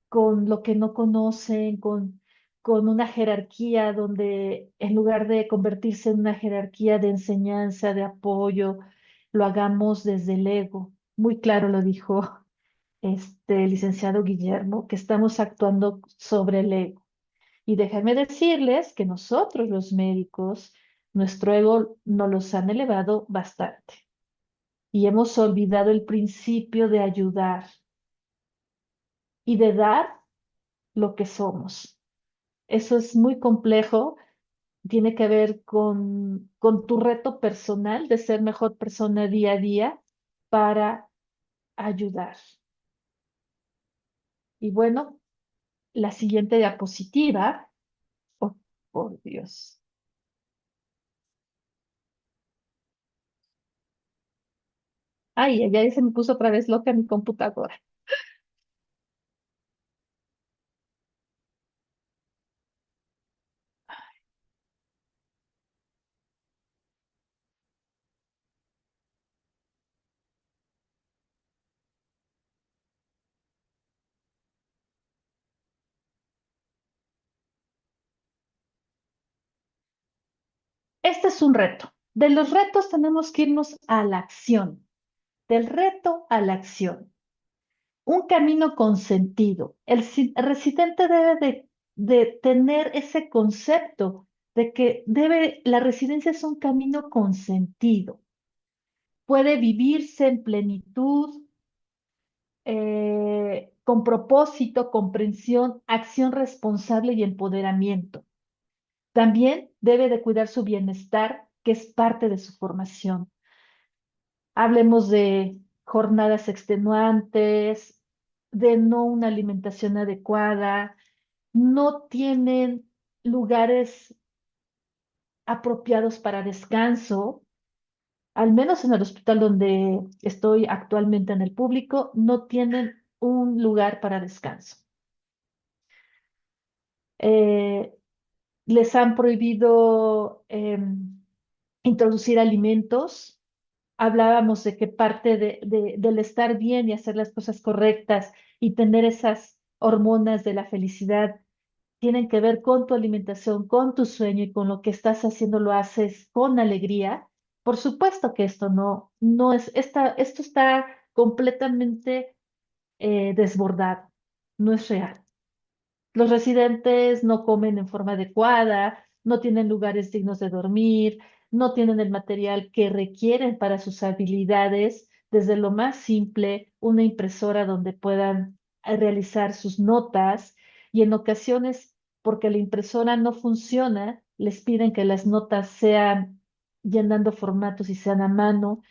con lo que no conocen, con una jerarquía donde en lugar de convertirse en una jerarquía de enseñanza, de apoyo, lo hagamos desde el ego. Muy claro lo dijo licenciado Guillermo, que estamos actuando sobre el ego. Y déjenme decirles que nosotros los médicos, nuestro ego nos los han elevado bastante. Y hemos olvidado el principio de ayudar y de dar lo que somos. Eso es muy complejo, tiene que ver con tu reto personal de ser mejor persona día a día para ayudar. Y bueno, la siguiente diapositiva. Oh, por Dios. Ay, ya se me puso otra vez loca mi computadora. Este es un reto. De los retos tenemos que irnos a la acción. Del reto a la acción. Un camino con sentido. El residente debe de tener ese concepto de que la residencia es un camino con sentido. Puede vivirse en plenitud, con propósito, comprensión, acción responsable y empoderamiento. También debe de cuidar su bienestar, que es parte de su formación. Hablemos de jornadas extenuantes, de no una alimentación adecuada, no tienen lugares apropiados para descanso, al menos en el hospital donde estoy actualmente en el público, no tienen un lugar para descanso. Eh, Les han prohibido introducir alimentos. Hablábamos de que parte del estar bien y hacer las cosas correctas y tener esas hormonas de la felicidad tienen que ver con tu alimentación, con tu sueño y con lo que estás haciendo lo haces con alegría. Por supuesto que esto no es, esto está completamente desbordado, no es real. Los residentes no comen en forma adecuada, no tienen lugares dignos de dormir, no tienen el material que requieren para sus habilidades, desde lo más simple, una impresora donde puedan realizar sus notas y en ocasiones, porque la impresora no funciona, les piden que las notas sean llenando formatos y sean a mano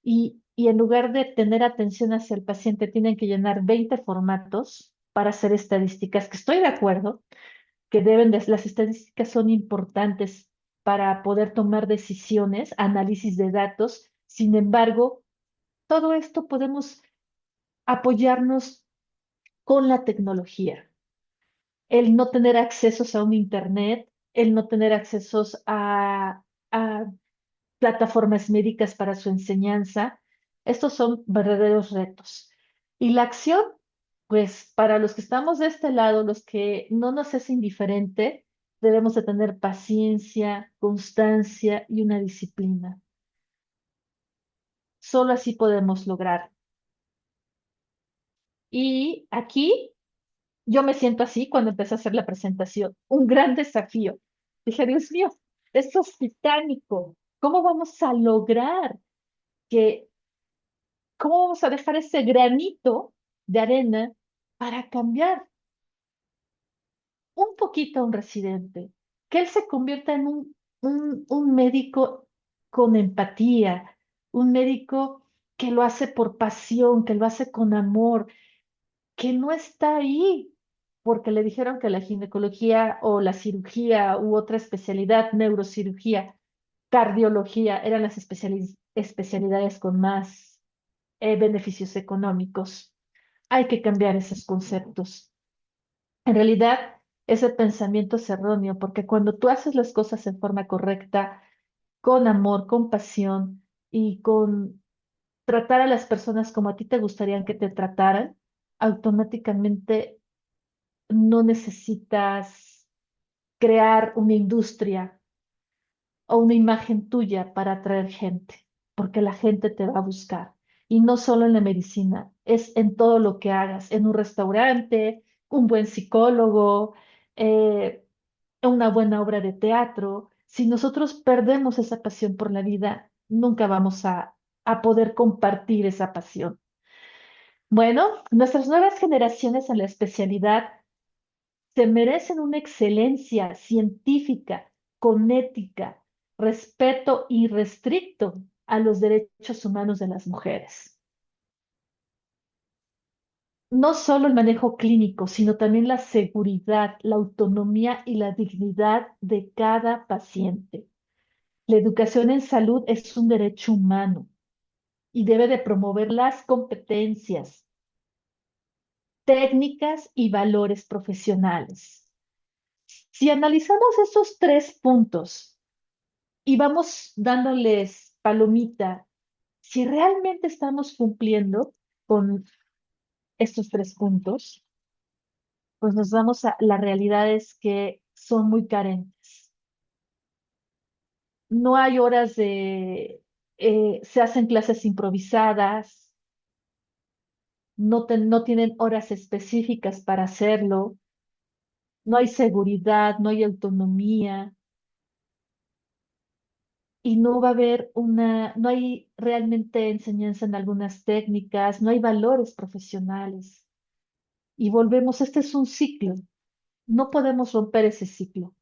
y en lugar de tener atención hacia el paciente, tienen que llenar 20 formatos para hacer estadísticas, que estoy de acuerdo, que las estadísticas son importantes para poder tomar decisiones, análisis de datos. Sin embargo, todo esto podemos apoyarnos con la tecnología. El no tener accesos a un internet, el no tener accesos a plataformas médicas para su enseñanza. Estos son verdaderos retos. Y la acción, pues para los que estamos de este lado, los que no nos es indiferente, debemos de tener paciencia, constancia y una disciplina. Solo así podemos lograr. Y aquí yo me siento así cuando empecé a hacer la presentación. Un gran desafío. Dije, Dios mío, esto es titánico. ¿Cómo vamos a lograr que ¿cómo vamos a dejar ese granito de arena para cambiar un poquito a un residente? Que él se convierta en un médico con empatía, un médico que lo hace por pasión, que lo hace con amor, que no está ahí porque le dijeron que la ginecología o la cirugía u otra especialidad, neurocirugía, cardiología, eran las especialidades con más beneficios económicos. Hay que cambiar esos conceptos. En realidad, ese pensamiento es erróneo porque cuando tú haces las cosas en forma correcta, con amor, con pasión y con tratar a las personas como a ti te gustaría que te trataran, automáticamente no necesitas crear una industria o una imagen tuya para atraer gente, porque la gente te va a buscar. Y no solo en la medicina, es en todo lo que hagas, en un restaurante, un buen psicólogo, eh, una buena obra de teatro. Si nosotros perdemos esa pasión por la vida, nunca vamos a poder compartir esa pasión. Bueno, nuestras nuevas generaciones en la especialidad se merecen una excelencia científica, con ética, respeto irrestricto a los derechos humanos de las mujeres. No solo el manejo clínico, sino también la seguridad, la autonomía y la dignidad de cada paciente. La educación en salud es un derecho humano y debe de promover las competencias, técnicas y valores profesionales. Si analizamos esos 3 puntos y vamos dándoles palomita, si realmente estamos cumpliendo con estos 3 puntos, pues nos damos a la realidad es que son muy carentes. No hay horas se hacen clases improvisadas, no tienen horas específicas para hacerlo, no hay seguridad, no hay autonomía y no va a haber no hay realmente enseñanza en algunas técnicas, no hay valores profesionales. Y volvemos, este es un ciclo, no podemos romper ese ciclo.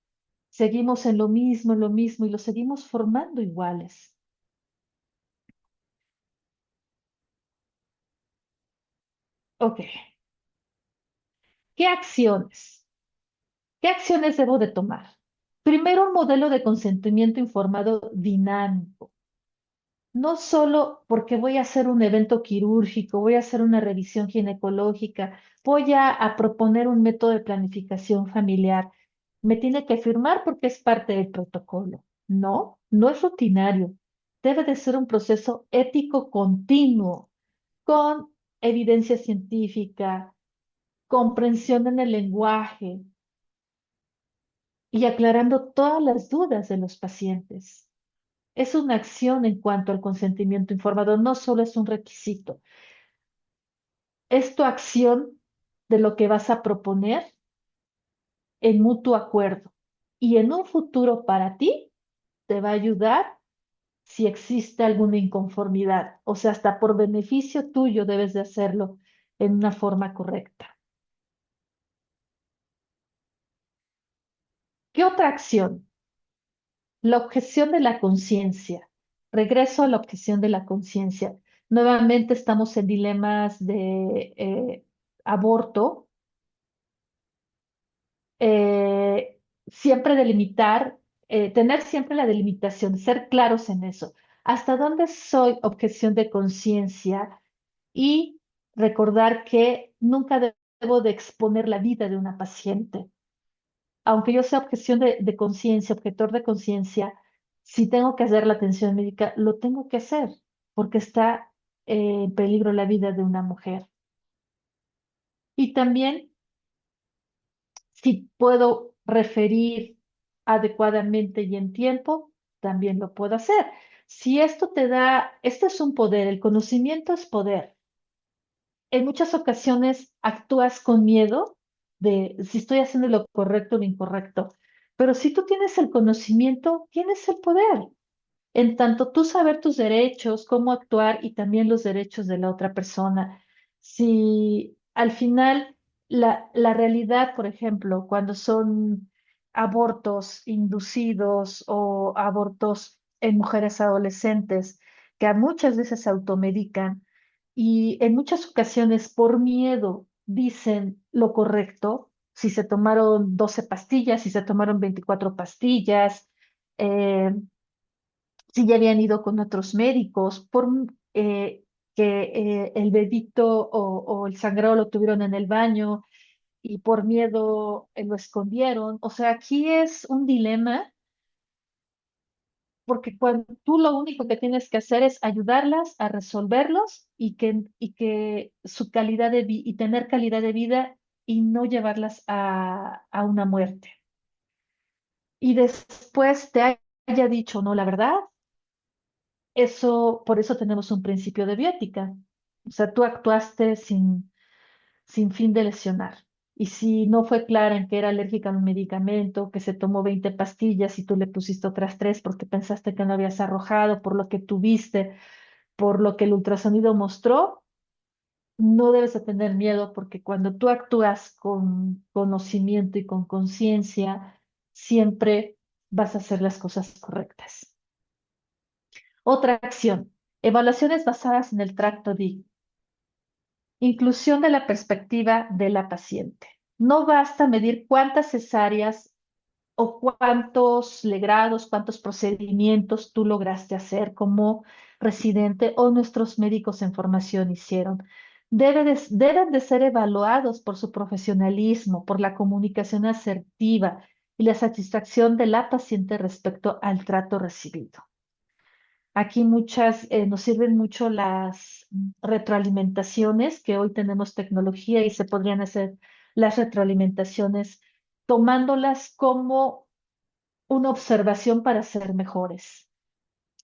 Seguimos en lo mismo y lo seguimos formando iguales. Ok, ¿qué acciones? ¿Qué acciones debo de tomar? Primero, un modelo de consentimiento informado dinámico. No solo porque voy a hacer un evento quirúrgico, voy a hacer una revisión ginecológica, voy a proponer un método de planificación familiar. Me tiene que firmar porque es parte del protocolo. No, no es rutinario. Debe de ser un proceso ético continuo, con evidencia científica, comprensión en el lenguaje y aclarando todas las dudas de los pacientes. Es una acción en cuanto al consentimiento informado, no solo es un requisito, es tu acción de lo que vas a proponer en mutuo acuerdo y en un futuro para ti te va a ayudar si existe alguna inconformidad, o sea, hasta por beneficio tuyo debes de hacerlo en una forma correcta. ¿Qué otra acción? La objeción de la conciencia. Regreso a la objeción de la conciencia. Nuevamente estamos en dilemas de aborto. Siempre delimitar, tener siempre la delimitación, ser claros en eso. ¿Hasta dónde soy objeción de conciencia? Y recordar que nunca debo de exponer la vida de una paciente. Aunque yo sea objeción de conciencia, objetor de conciencia, si tengo que hacer la atención médica, lo tengo que hacer porque está en peligro la vida de una mujer. Y también, si puedo referir adecuadamente y en tiempo, también lo puedo hacer. Si esto te da, este es un poder, el conocimiento es poder. En muchas ocasiones actúas con miedo de si estoy haciendo lo correcto o lo incorrecto, pero si tú tienes el conocimiento, tienes el poder. En tanto tú saber tus derechos, cómo actuar y también los derechos de la otra persona. Si al final la realidad, por ejemplo, cuando son abortos inducidos o abortos en mujeres adolescentes, que a muchas veces se automedican y en muchas ocasiones por miedo dicen lo correcto, si se tomaron 12 pastillas, si se tomaron 24 pastillas, eh, si ya habían ido con otros médicos, que el bebito o el sangrado lo tuvieron en el baño y por miedo lo escondieron. O sea, aquí es un dilema porque cuando tú lo único que tienes que hacer es ayudarlas a resolverlos y que su calidad y tener calidad de vida y no llevarlas a una muerte. Y después te haya dicho, no, la verdad, eso, por eso tenemos un principio de bioética. O sea, tú actuaste sin fin de lesionar. Y si no fue clara en que era alérgica a un medicamento, que se tomó 20 pastillas y tú le pusiste otras 3 porque pensaste que no habías arrojado, por lo que tuviste, por lo que el ultrasonido mostró, no debes de tener miedo porque cuando tú actúas con conocimiento y con conciencia, siempre vas a hacer las cosas correctas. Otra acción, evaluaciones basadas en el tracto digno. Inclusión de la perspectiva de la paciente. No basta medir cuántas cesáreas o cuántos legrados, cuántos procedimientos tú lograste hacer como residente o nuestros médicos en formación hicieron. Deben de ser evaluados por su profesionalismo, por la comunicación asertiva y la satisfacción de la paciente respecto al trato recibido. Aquí nos sirven mucho las retroalimentaciones, que hoy tenemos tecnología y se podrían hacer las retroalimentaciones tomándolas como una observación para ser mejores.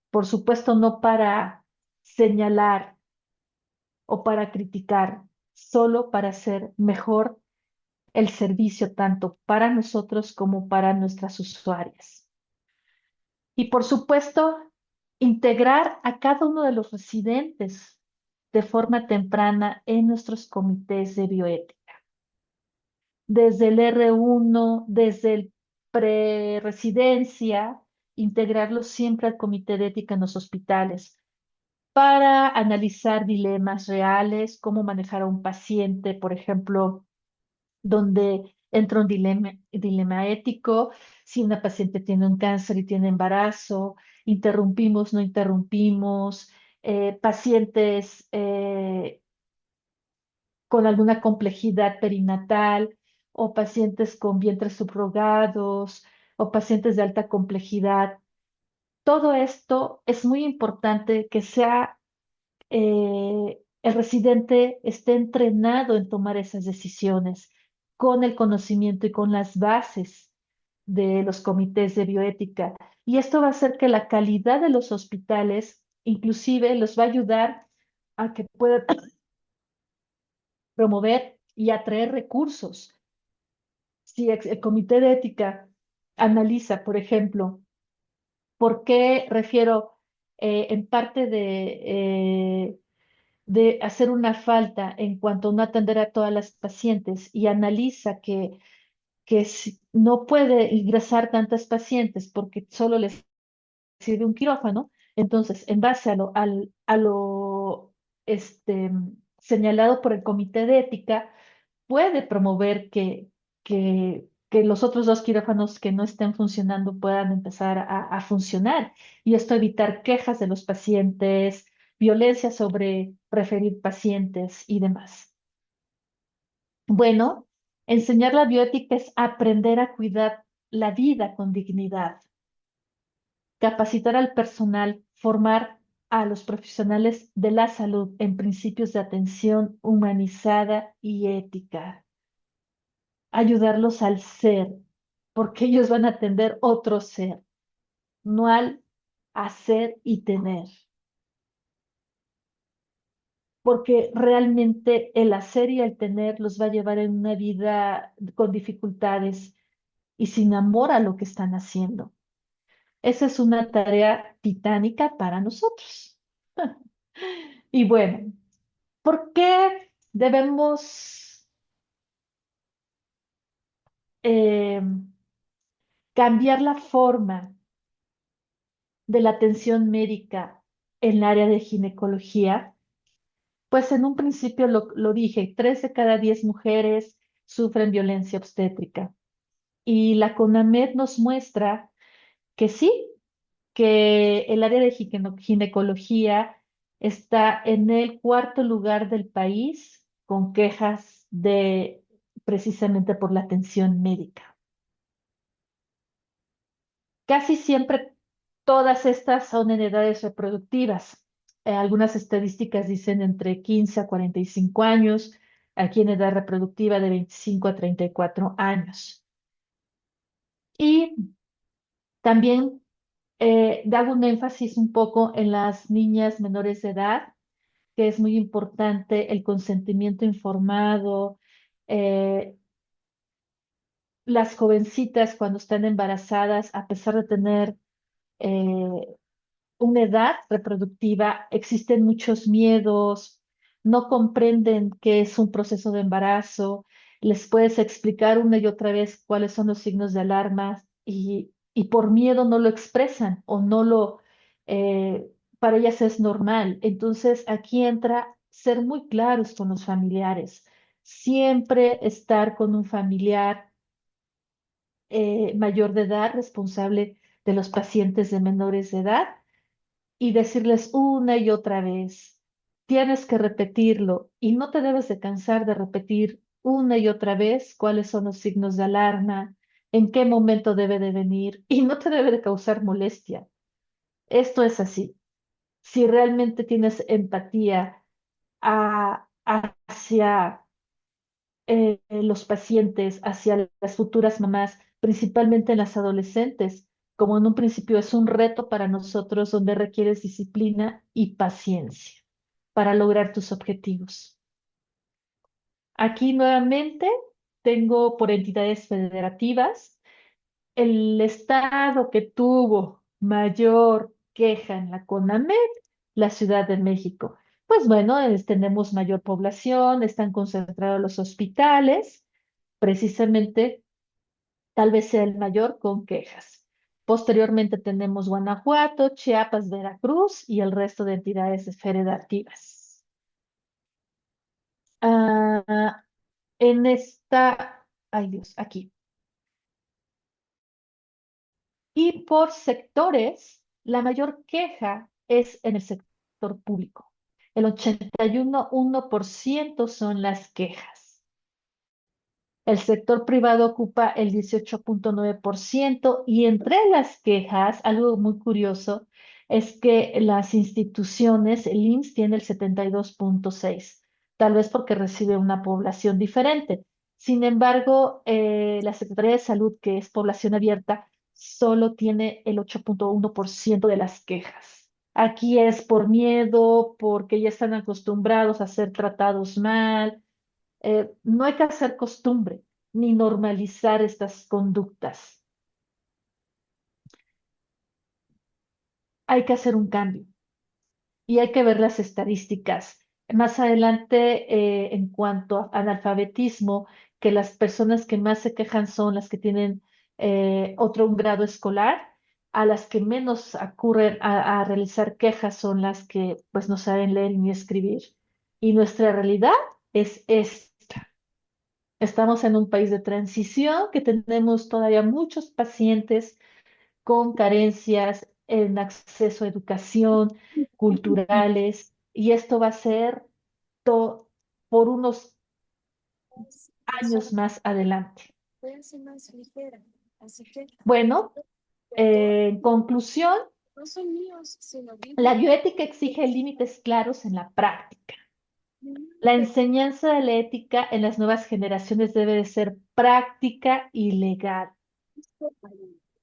Por supuesto, no para señalar o para criticar, solo para hacer mejor el servicio tanto para nosotros como para nuestras usuarias. Y por supuesto, integrar a cada uno de los residentes de forma temprana en nuestros comités de bioética. Desde el R1, desde el pre-residencia, integrarlos siempre al comité de ética en los hospitales para analizar dilemas reales, cómo manejar a un paciente, por ejemplo, donde entra un dilema ético, si una paciente tiene un cáncer y tiene embarazo, interrumpimos, no interrumpimos, pacientes con alguna complejidad perinatal o pacientes con vientres subrogados o pacientes de alta complejidad. Todo esto es muy importante que sea el residente esté entrenado en tomar esas decisiones con el conocimiento y con las bases de los comités de bioética. Y esto va a hacer que la calidad de los hospitales, inclusive, los va a ayudar a que puedan promover y atraer recursos. Si el comité de ética analiza, por ejemplo, por qué refiero en parte de hacer una falta en cuanto a no atender a todas las pacientes y analiza que no puede ingresar tantas pacientes porque solo les sirve un quirófano, entonces, en base a lo señalado por el comité de ética, puede promover que los otros 2 quirófanos que no estén funcionando puedan empezar a funcionar y esto evitar quejas de los pacientes, violencia sobre preferir pacientes y demás. Bueno, enseñar la bioética es aprender a cuidar la vida con dignidad, capacitar al personal, formar a los profesionales de la salud en principios de atención humanizada y ética, ayudarlos al ser, porque ellos van a atender otro ser, no al hacer y tener. Porque realmente el hacer y el tener los va a llevar en una vida con dificultades y sin amor a lo que están haciendo. Esa es una tarea titánica para nosotros. Y bueno, ¿por qué debemos eh, cambiar la forma de la atención médica en el área de ginecología? Pues en un principio lo dije, 3 de cada 10 mujeres sufren violencia obstétrica. Y la CONAMED nos muestra que sí, que el área de ginecología está en el 4.º lugar del país con quejas de precisamente por la atención médica. Casi siempre todas estas son en edades reproductivas. Algunas estadísticas dicen entre 15 a 45 años, aquí en edad reproductiva de 25 a 34 años. Y también hago un énfasis un poco en las niñas menores de edad, que es muy importante el consentimiento informado. eh, las jovencitas cuando están embarazadas, a pesar de tener eh, una edad reproductiva, existen muchos miedos, no comprenden qué es un proceso de embarazo, les puedes explicar una y otra vez cuáles son los signos de alarma y por miedo no lo expresan o no lo, eh, para ellas es normal. Entonces aquí entra ser muy claros con los familiares, siempre estar con un familiar mayor de edad, responsable de los pacientes de menores de edad y decirles una y otra vez, tienes que repetirlo y no te debes de cansar de repetir una y otra vez cuáles son los signos de alarma, en qué momento debe de venir y no te debe de causar molestia. Esto es así. Si realmente tienes empatía hacia los pacientes, hacia las futuras mamás, principalmente en las adolescentes, como en un principio es un reto para nosotros donde requieres disciplina y paciencia para lograr tus objetivos. Aquí nuevamente tengo por entidades federativas el estado que tuvo mayor queja en la CONAMED, la Ciudad de México. Pues bueno, tenemos mayor población, están concentrados los hospitales, precisamente tal vez sea el mayor con quejas. Posteriormente tenemos Guanajuato, Chiapas, Veracruz y el resto de entidades federativas. En esta, ay Dios, aquí. Y por sectores, la mayor queja es en el sector público. El 81,1% son las quejas. El sector privado ocupa el 18,9% y entre las quejas, algo muy curioso, es que las instituciones, el IMSS tiene el 72,6%, tal vez porque recibe una población diferente. Sin embargo, la Secretaría de Salud, que es población abierta, solo tiene el 8,1% de las quejas. Aquí es por miedo, porque ya están acostumbrados a ser tratados mal. No hay que hacer costumbre ni normalizar estas conductas. Hay que hacer un cambio y hay que ver las estadísticas. Más adelante, en cuanto a analfabetismo, que las personas que más se quejan son las que tienen un grado escolar, a las que menos ocurren a realizar quejas son las que pues no saben leer ni escribir. Y nuestra realidad es esta. Estamos en un país de transición que tenemos todavía muchos pacientes con carencias en acceso a educación, culturales, y esto va a ser por unos años más adelante. Bueno, en conclusión, la bioética exige límites claros en la práctica. La enseñanza de la ética en las nuevas generaciones debe de ser práctica y legal,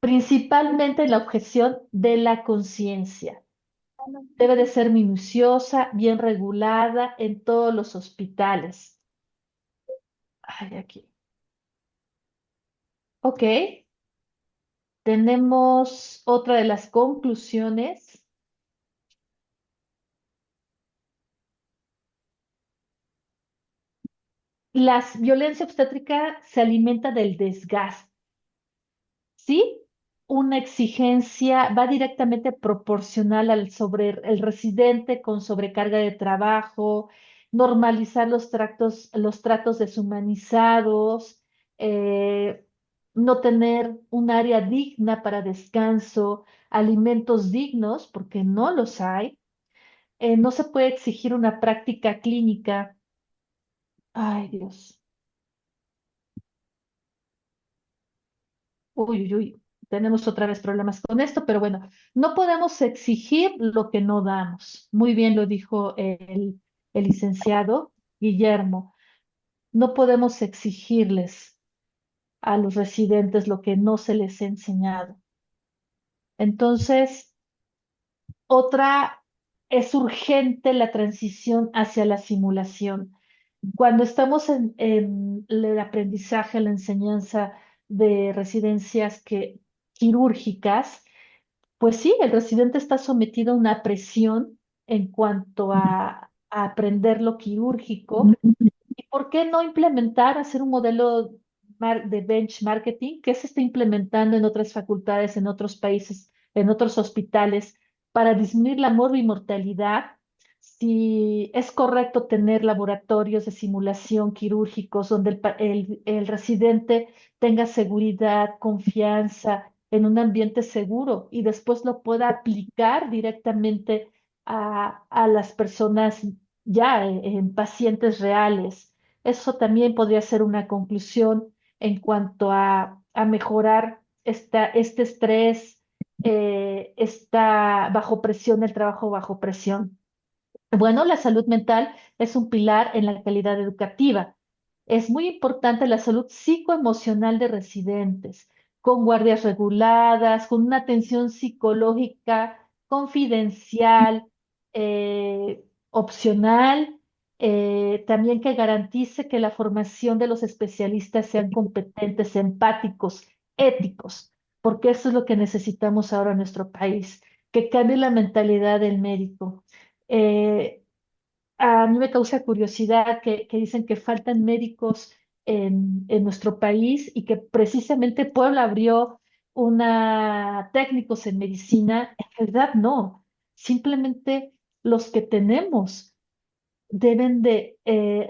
principalmente en la objeción de la conciencia. Debe de ser minuciosa, bien regulada en todos los hospitales. Ay, aquí. Ok. Tenemos otra de las conclusiones. La violencia obstétrica se alimenta del desgaste. ¿Sí? Una exigencia va directamente proporcional al sobre el residente con sobrecarga de trabajo, normalizar los tratos deshumanizados, eh, no tener un área digna para descanso, alimentos dignos, porque no los hay. No se puede exigir una práctica clínica. Ay, Dios. Uy, uy, uy, tenemos otra vez problemas con esto, pero bueno, no podemos exigir lo que no damos. Muy bien lo dijo el licenciado Guillermo. No podemos exigirles a los residentes lo que no se les ha enseñado. Entonces, otra es urgente la transición hacia la simulación. Cuando estamos en el aprendizaje, la enseñanza de residencias quirúrgicas, pues sí, el residente está sometido a una presión en cuanto a aprender lo quirúrgico. ¿Y por qué no implementar, hacer un modelo de benchmarking que se está implementando en otras facultades, en otros países, en otros hospitales, para disminuir la morbimortalidad? Si es correcto tener laboratorios de simulación quirúrgicos donde el residente tenga seguridad, confianza en un ambiente seguro y después lo pueda aplicar directamente a las personas ya en pacientes reales. Eso también podría ser una conclusión en cuanto a mejorar este estrés, esta bajo presión, el trabajo bajo presión. Bueno, la salud mental es un pilar en la calidad educativa. Es muy importante la salud psicoemocional de residentes, con guardias reguladas, con una atención psicológica confidencial, opcional, también que garantice que la formación de los especialistas sean competentes, empáticos, éticos, porque eso es lo que necesitamos ahora en nuestro país, que cambie la mentalidad del médico. Eh, a mí me causa curiosidad que dicen que faltan médicos en nuestro país y que precisamente Puebla abrió una técnicos en medicina. En verdad no, simplemente los que tenemos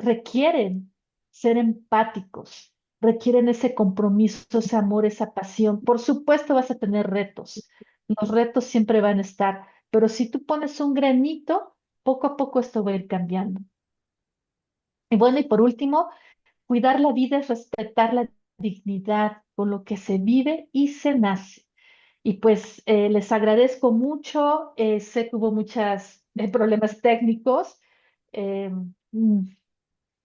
requieren ser empáticos, requieren ese compromiso, ese amor, esa pasión. Por supuesto vas a tener retos, los retos siempre van a estar, pero si tú pones un granito, poco a poco esto va a ir cambiando. Y bueno, y por último, cuidar la vida es respetar la dignidad con lo que se vive y se nace. Y pues les agradezco mucho, sé que hubo muchos problemas técnicos. eh, mm,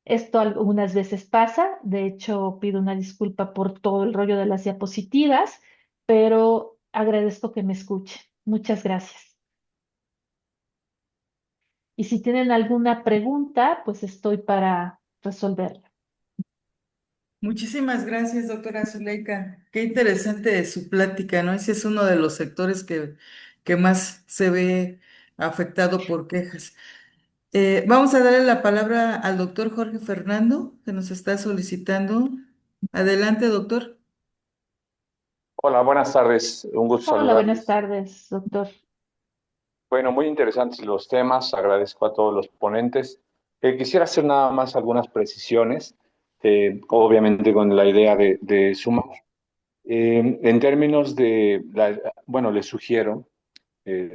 Esto algunas veces pasa, de hecho pido una disculpa por todo el rollo de las diapositivas, pero agradezco que me escuche. Muchas gracias. Y si tienen alguna pregunta, pues estoy para resolverla. Muchísimas gracias, doctora Zuleika. Qué interesante su plática, ¿no? Ese es uno de los sectores que más se ve afectado por quejas. Vamos a darle la palabra al doctor Jorge Fernando, que nos está solicitando. Adelante, doctor. Hola, buenas tardes. Un gusto Hola, buenas saludarles. tardes, doctor. Bueno, muy interesantes los temas. Agradezco a todos los ponentes. Quisiera hacer nada más algunas precisiones, obviamente con la idea de sumar. En términos bueno, les sugiero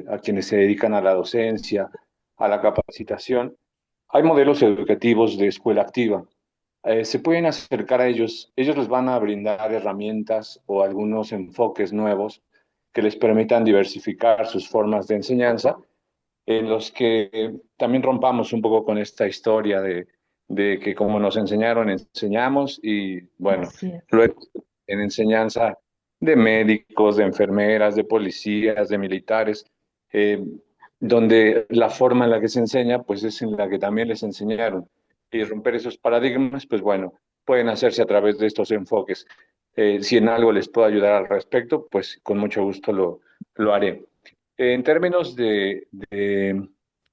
a quienes se dedican a la docencia, a la capacitación, hay modelos educativos de escuela activa. Se pueden acercar a ellos, ellos les van a brindar herramientas o algunos enfoques nuevos que les permitan diversificar sus formas de enseñanza, en los que también rompamos un poco con esta historia de que como nos enseñaron, enseñamos y bueno, Así es. luego en enseñanza de médicos, de enfermeras, de policías, de militares, eh, donde la forma en la que se enseña, pues es en la que también les enseñaron. Y romper esos paradigmas, pues bueno, pueden hacerse a través de estos enfoques. Si en algo les puedo ayudar al respecto, pues con mucho gusto lo haré. En términos de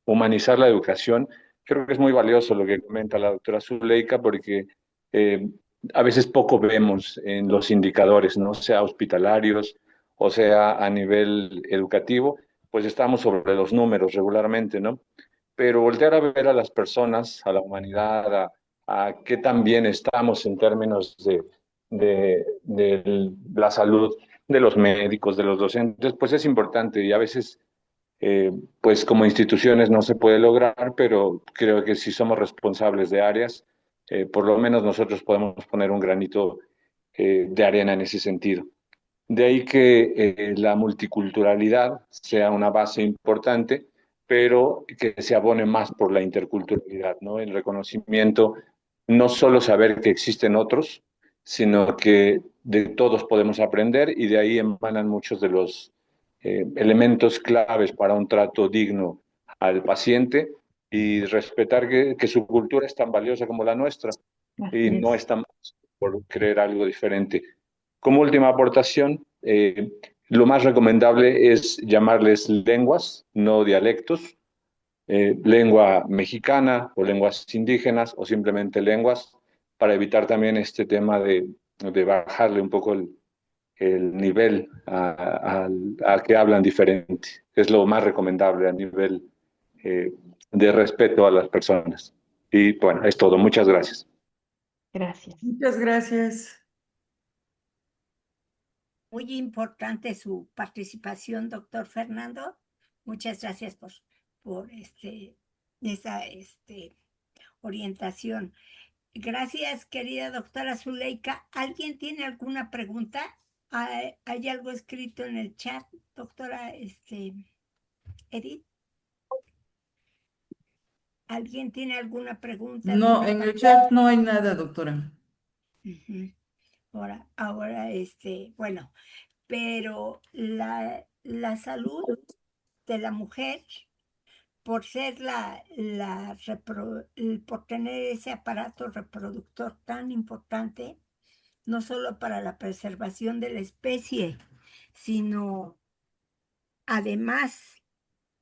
humanizar la educación, creo que es muy valioso lo que comenta la doctora Zuleika, porque eh, a veces poco vemos en los indicadores, ¿no? Sea hospitalarios o sea a nivel educativo, pues estamos sobre los números regularmente, ¿no? Pero voltear a ver a las personas, a la humanidad, a qué tan bien estamos en términos de la salud de los médicos, de los docentes, pues es importante y a veces, pues como instituciones no se puede lograr, pero creo que si somos responsables de áreas, por lo menos nosotros podemos poner un granito de arena en ese sentido. De ahí que la multiculturalidad sea una base importante, pero que se abone más por la interculturalidad, ¿no? El reconocimiento, no solo saber que existen otros, sino que de todos podemos aprender y de ahí emanan muchos de los elementos claves para un trato digno al paciente y respetar que su cultura es tan valiosa como la nuestra y Así no es. estamos por creer algo diferente. Como última aportación, lo más recomendable es llamarles lenguas, no dialectos, lengua mexicana o lenguas indígenas o simplemente lenguas, para evitar también este tema de bajarle un poco el nivel a que hablan diferente. Es lo más recomendable a nivel eh, de respeto a las personas. Y bueno, es todo. Muchas gracias. Gracias. Muchas gracias. Muy importante su participación, doctor Fernando. Muchas gracias por esa orientación. Gracias, querida doctora Zuleika. ¿Alguien tiene alguna pregunta? ¿Hay algo escrito en el chat, doctora Edith? ¿Alguien tiene alguna pregunta, No, alguna en el pregunta? chat no hay nada, doctora. Ujú. Ahora, bueno, pero la salud de la mujer, por ser por tener ese aparato reproductor tan importante, no solo para la preservación de la especie, sino además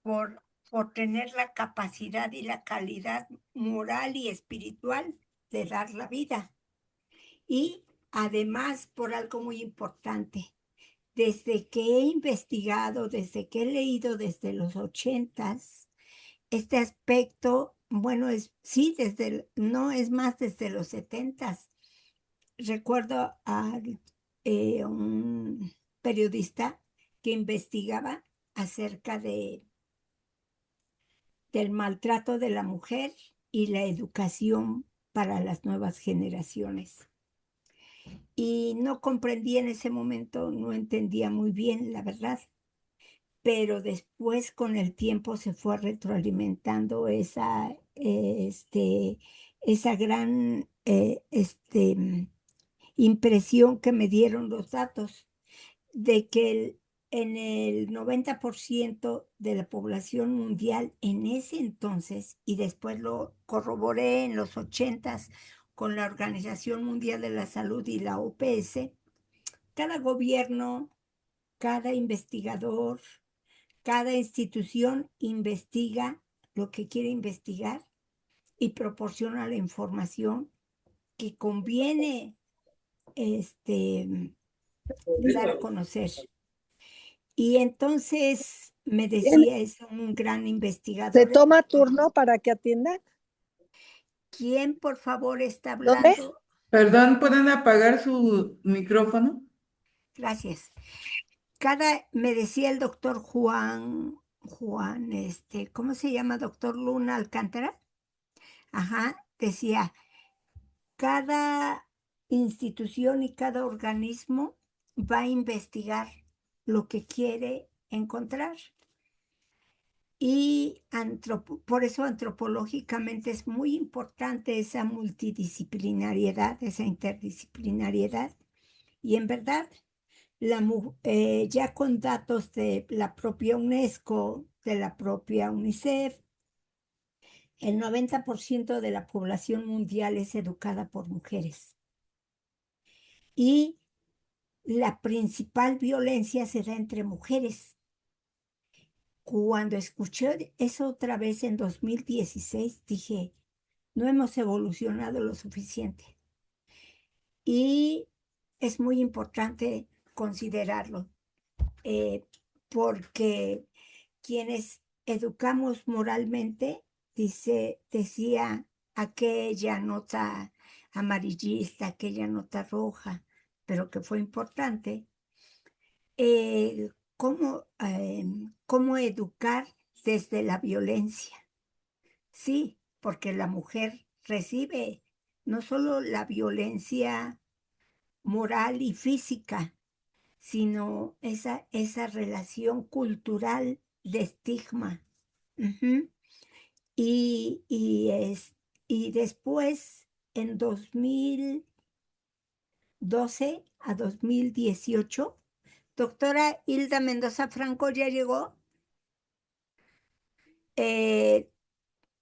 por, por tener la capacidad y la calidad moral y espiritual de dar la vida. Y además por algo muy importante. Desde que he investigado, desde que he leído desde los 80s, este aspecto, bueno, sí, no es más desde los 70s. Recuerdo a un periodista que investigaba acerca del maltrato de la mujer y la educación para las nuevas generaciones. Y no comprendía en ese momento, no entendía muy bien la verdad, pero después con el tiempo se fue retroalimentando esa gran impresión que me dieron los datos de que en el 90% de la población mundial en ese entonces, y después lo corroboré en los 80s con la Organización Mundial de la Salud y la OPS, cada gobierno, cada investigador, cada institución investiga lo que quiere investigar y proporciona la información que conviene dar a conocer. Y entonces me decía, es un gran ¿Se investigador. toma turno para que atienda? ¿Quién, por favor, está ¿Dónde? hablando? Perdón, ¿pueden apagar su micrófono? Gracias. Me decía el doctor Juan, ¿cómo se llama? Doctor Luna Alcántara. Ajá, decía, cada institución y cada organismo va a investigar lo que quiere encontrar. Y por eso antropológicamente es muy importante esa multidisciplinariedad, esa interdisciplinariedad. Y en verdad, ya con datos de la propia UNESCO, de la propia UNICEF, el 90% de la población mundial es educada por mujeres. Y la principal violencia se da entre mujeres. Cuando escuché eso otra vez en 2016, dije, no hemos evolucionado lo suficiente. Y es muy importante considerarlo, porque quienes educamos moralmente, decía aquella nota amarillista, aquella nota roja, pero que fue importante, cómo educar desde la violencia. Sí, porque la mujer recibe no solo la violencia moral y física, sino esa relación cultural de estigma. Ujú. Y después, en 2012 a 2018, doctora Hilda Mendoza Franco ya llegó. de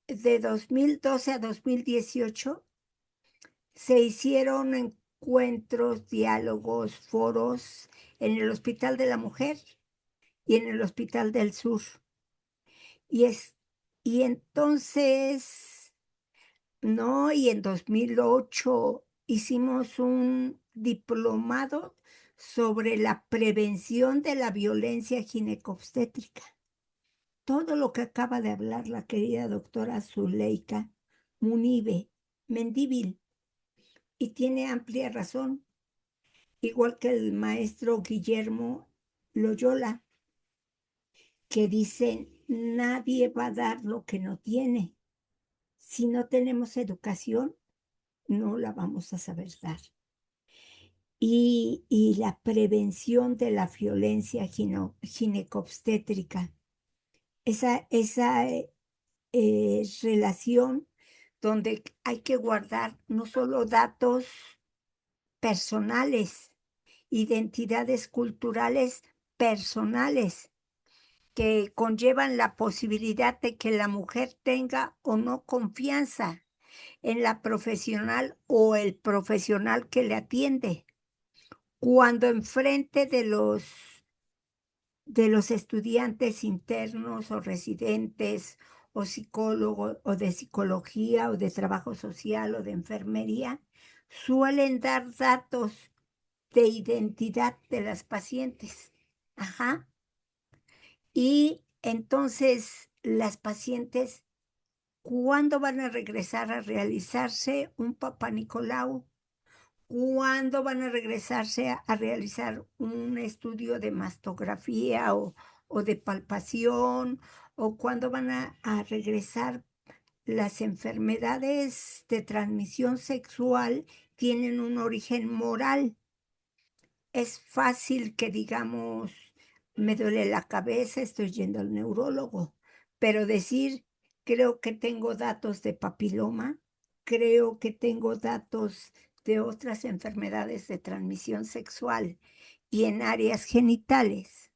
2012 a 2018 se hicieron encuentros, diálogos, foros en el Hospital de la Mujer y en el Hospital del Sur. Y entonces, no, y en 2008 hicimos un diplomado sobre la prevención de la violencia ginecobstétrica. Todo lo que acaba de hablar la querida doctora Zuleika Mendívil, y tiene amplia razón, igual que el maestro Guillermo Loyola, que dice, nadie va a dar lo que no tiene. Si no tenemos educación, no la vamos a saber dar. Y la prevención de la violencia ginecobstétrica, esa relación donde hay que guardar no solo datos personales, identidades culturales personales que conllevan la posibilidad de que la mujer tenga o no confianza en la profesional o el profesional que le atiende. Cuando enfrente de los estudiantes internos o residentes o psicólogos o de psicología o de trabajo social o de enfermería, suelen dar datos de identidad de las pacientes. Ajá. Y entonces las pacientes, ¿cuándo van a regresar a realizarse un Papá Nicolau? ¿Cuándo van a regresarse a realizar un estudio de mastografía o de palpación? ¿O cuándo van a regresar? Las enfermedades de transmisión sexual tienen un origen moral. Es fácil que digamos, me duele la cabeza, estoy yendo al neurólogo, pero decir, creo que tengo datos de papiloma, creo que tengo datos de otras enfermedades de transmisión sexual y en áreas genitales,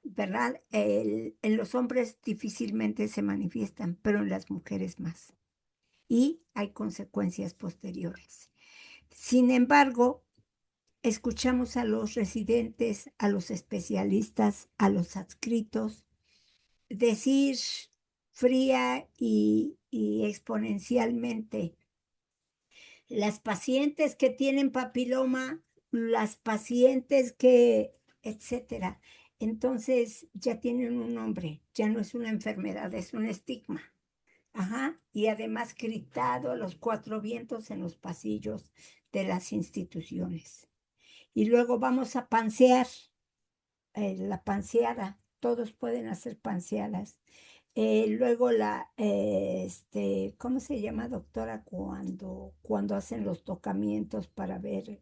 ¿verdad? En los hombres difícilmente se manifiestan, pero en las mujeres más. Y hay consecuencias posteriores. Sin embargo, escuchamos a los residentes, a los especialistas, a los adscritos, decir fría y exponencialmente, las pacientes que tienen papiloma, las pacientes que, etcétera. Entonces ya tienen un nombre, ya no es una enfermedad, es un estigma. Ajá, y además gritado a los cuatro vientos en los pasillos de las instituciones. Y luego vamos a pansear, la panseada, todos pueden hacer panseadas. Luego ¿cómo se llama, doctora, cuando hacen los tocamientos para ver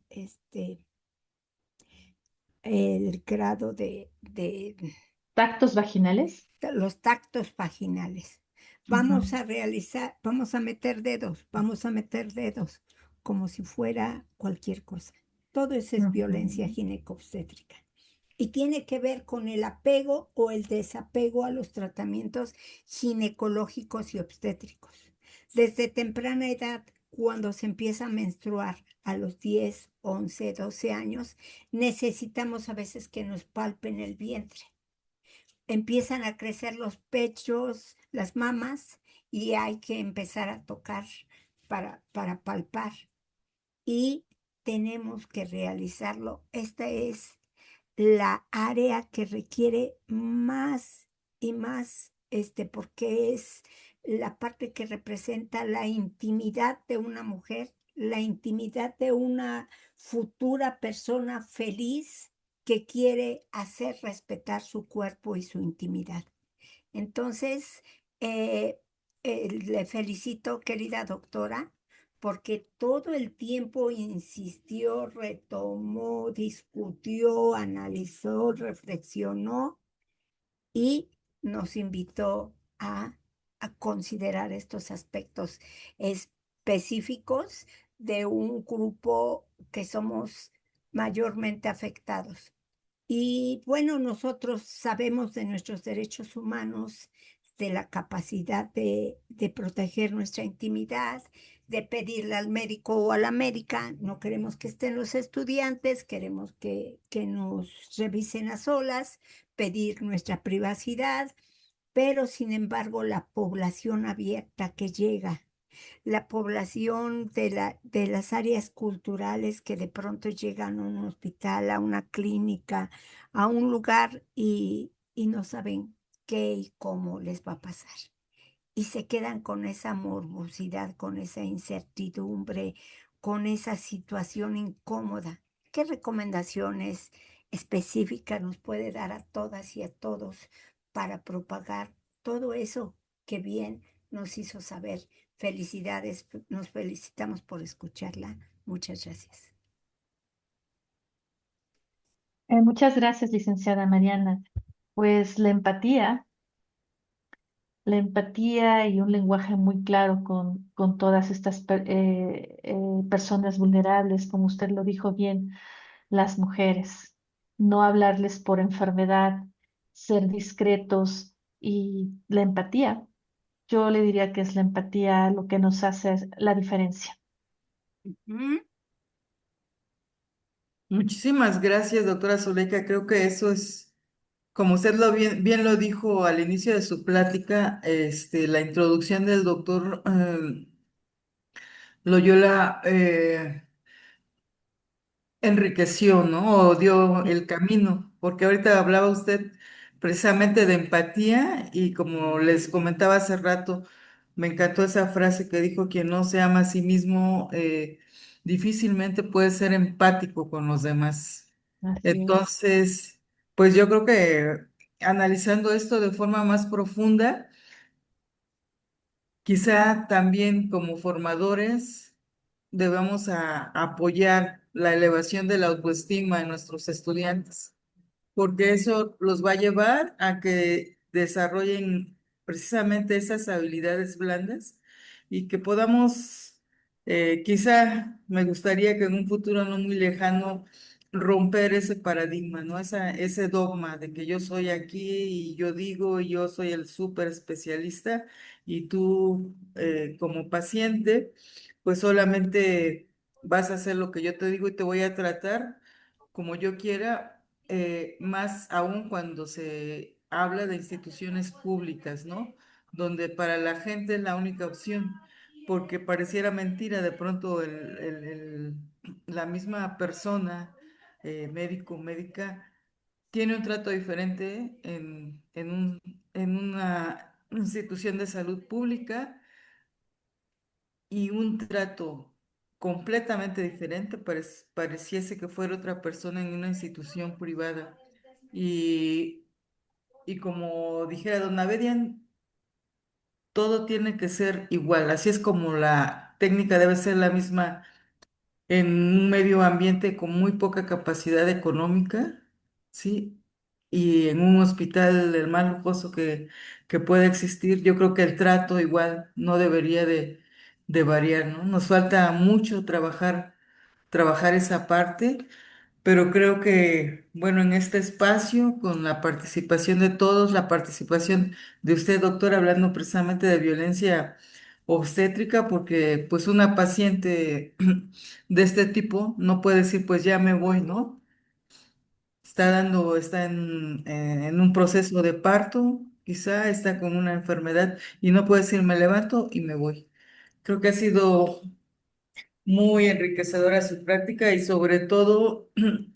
el grado de ¿Tactos vaginales? los tactos vaginales? Vamos a realizar, vamos a meter dedos, como si fuera cualquier cosa. Todo eso es violencia ginecobstétrica. Y tiene que ver con el apego o el desapego a los tratamientos ginecológicos y obstétricos. Desde temprana edad, cuando se empieza a menstruar a los 10, 11, 12 años, necesitamos a veces que nos palpen el vientre. Empiezan a crecer los pechos, las mamas, y hay que empezar a tocar para palpar. Y tenemos que realizarlo. Esta es la área que requiere más y más, porque es la parte que representa la intimidad de una mujer, la intimidad de una futura persona feliz que quiere hacer respetar su cuerpo y su intimidad. Entonces, le felicito, querida doctora, porque todo el tiempo insistió, retomó, discutió, analizó, reflexionó y nos invitó a considerar estos aspectos específicos de un grupo que somos mayormente afectados. Y bueno, nosotros sabemos de nuestros derechos humanos, de la capacidad de proteger nuestra intimidad, de pedirle al médico o a la médica. No queremos que estén los estudiantes, queremos que nos revisen a solas, pedir nuestra privacidad, pero sin embargo la población abierta que llega, la población de las áreas culturales que de pronto llegan a un hospital, a una clínica, a un lugar y no saben qué y cómo les va a pasar. Y se quedan con esa morbosidad, con esa incertidumbre, con esa situación incómoda. ¿Qué recomendaciones específicas nos puede dar a todas y a todos para propagar todo eso que bien nos hizo saber? Felicidades, nos felicitamos por escucharla. Muchas gracias. Muchas gracias, licenciada Mariana. Pues la empatía y un lenguaje muy claro con todas estas personas vulnerables, como usted lo dijo bien, las mujeres. No hablarles por enfermedad, ser discretos y la empatía. Yo le diría que es la empatía lo que nos hace la diferencia. ¿Mm? Muchísimas gracias, doctora Zuleika. Creo que eso es, como usted bien lo dijo al inicio de su plática, la introducción del doctor Loyola enriqueció, ¿no? O dio el camino, porque ahorita hablaba usted precisamente de empatía y como les comentaba hace rato, me encantó esa frase que dijo, quien no se ama a sí mismo, difícilmente puede ser empático con los demás. Así es. Entonces, pues yo creo que analizando esto de forma más profunda, quizá también como formadores debemos apoyar la elevación de la autoestima en nuestros estudiantes, porque eso los va a llevar a que desarrollen precisamente esas habilidades blandas y que podamos, quizá me gustaría que en un futuro no muy lejano romper ese paradigma, ¿no? Ese dogma de que yo soy aquí y yo digo y yo soy el súper especialista y tú como paciente, pues solamente vas a hacer lo que yo te digo y te voy a tratar como yo quiera, más aún cuando se habla de instituciones públicas, ¿no? Donde para la gente es la única opción, porque pareciera mentira de pronto la misma persona, médico, médica, tiene un trato diferente en una institución de salud pública y un trato completamente diferente, pareciese que fuera otra persona en una institución privada. Y, y como dijera Don Abedian, todo tiene que ser igual, así es como la técnica debe ser la misma en un medio ambiente con muy poca capacidad económica, ¿sí? Y en un hospital el más lujoso que pueda existir, yo creo que el trato igual no debería de variar, ¿no? Nos falta mucho trabajar esa parte, pero creo que, bueno, en este espacio, con la participación de todos, la participación de usted, doctor, hablando precisamente de violencia obstétrica, porque pues una paciente de este tipo no puede decir, pues ya me voy, ¿no? Está en un proceso de parto, quizá está con una enfermedad y no puede decir, me levanto y me voy. Creo que ha sido muy enriquecedora su práctica y sobre todo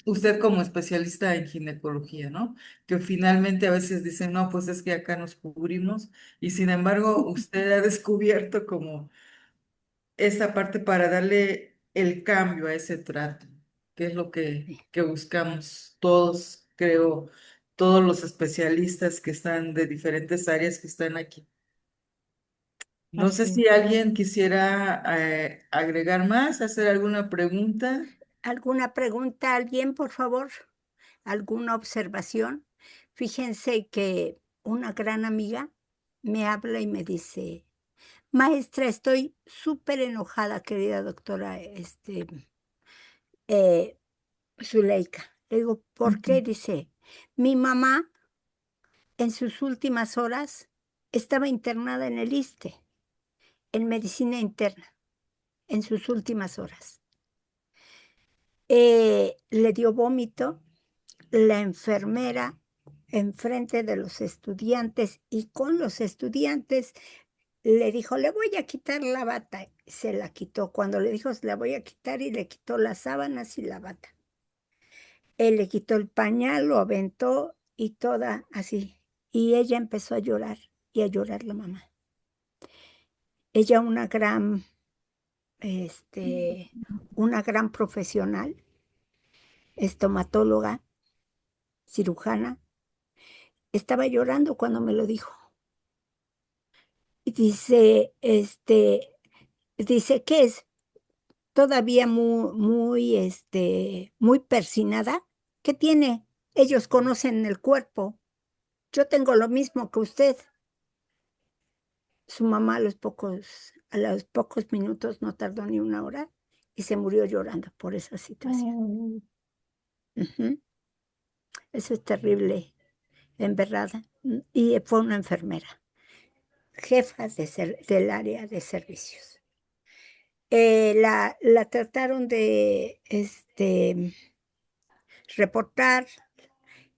usted como especialista en ginecología, ¿no? Que finalmente a veces dicen, no, pues es que acá nos cubrimos y sin embargo usted ha descubierto como esa parte para darle el cambio a ese trato, que es lo que buscamos todos, creo, todos los especialistas que están de diferentes áreas que están aquí. No sé Así si es. alguien quisiera agregar más, hacer alguna pregunta. ¿Alguna pregunta, alguien, por favor? ¿Alguna observación? Fíjense que una gran amiga me habla y me dice, maestra, estoy súper enojada, querida doctora, eh, Zuleika. Le digo, ¿por qué? Ujú. Dice, mi mamá en sus últimas horas estaba internada en el ISSSTE, en medicina interna, en sus últimas horas. Le dio vómito, la enfermera enfrente de los estudiantes y con los estudiantes le dijo, le voy a quitar la bata. Se la quitó. Cuando le dijo, se la voy a quitar, y le quitó las sábanas y la bata. Él le quitó el pañal, lo aventó y toda así. Y ella empezó a llorar y a llorar la mamá. Ella una gran profesional, estomatóloga, cirujana, estaba llorando cuando me lo dijo. Y dice, ¿qué es? Todavía muy persinada. ¿Qué tiene? Ellos conocen el cuerpo. Yo tengo lo mismo que usted. Su mamá a los pocos minutos, no tardó ni una hora, y se murió llorando por esa situación. Ujú. Eso es terrible, en verdad. Y fue una enfermera, jefa del área de servicios. La trataron de reportar,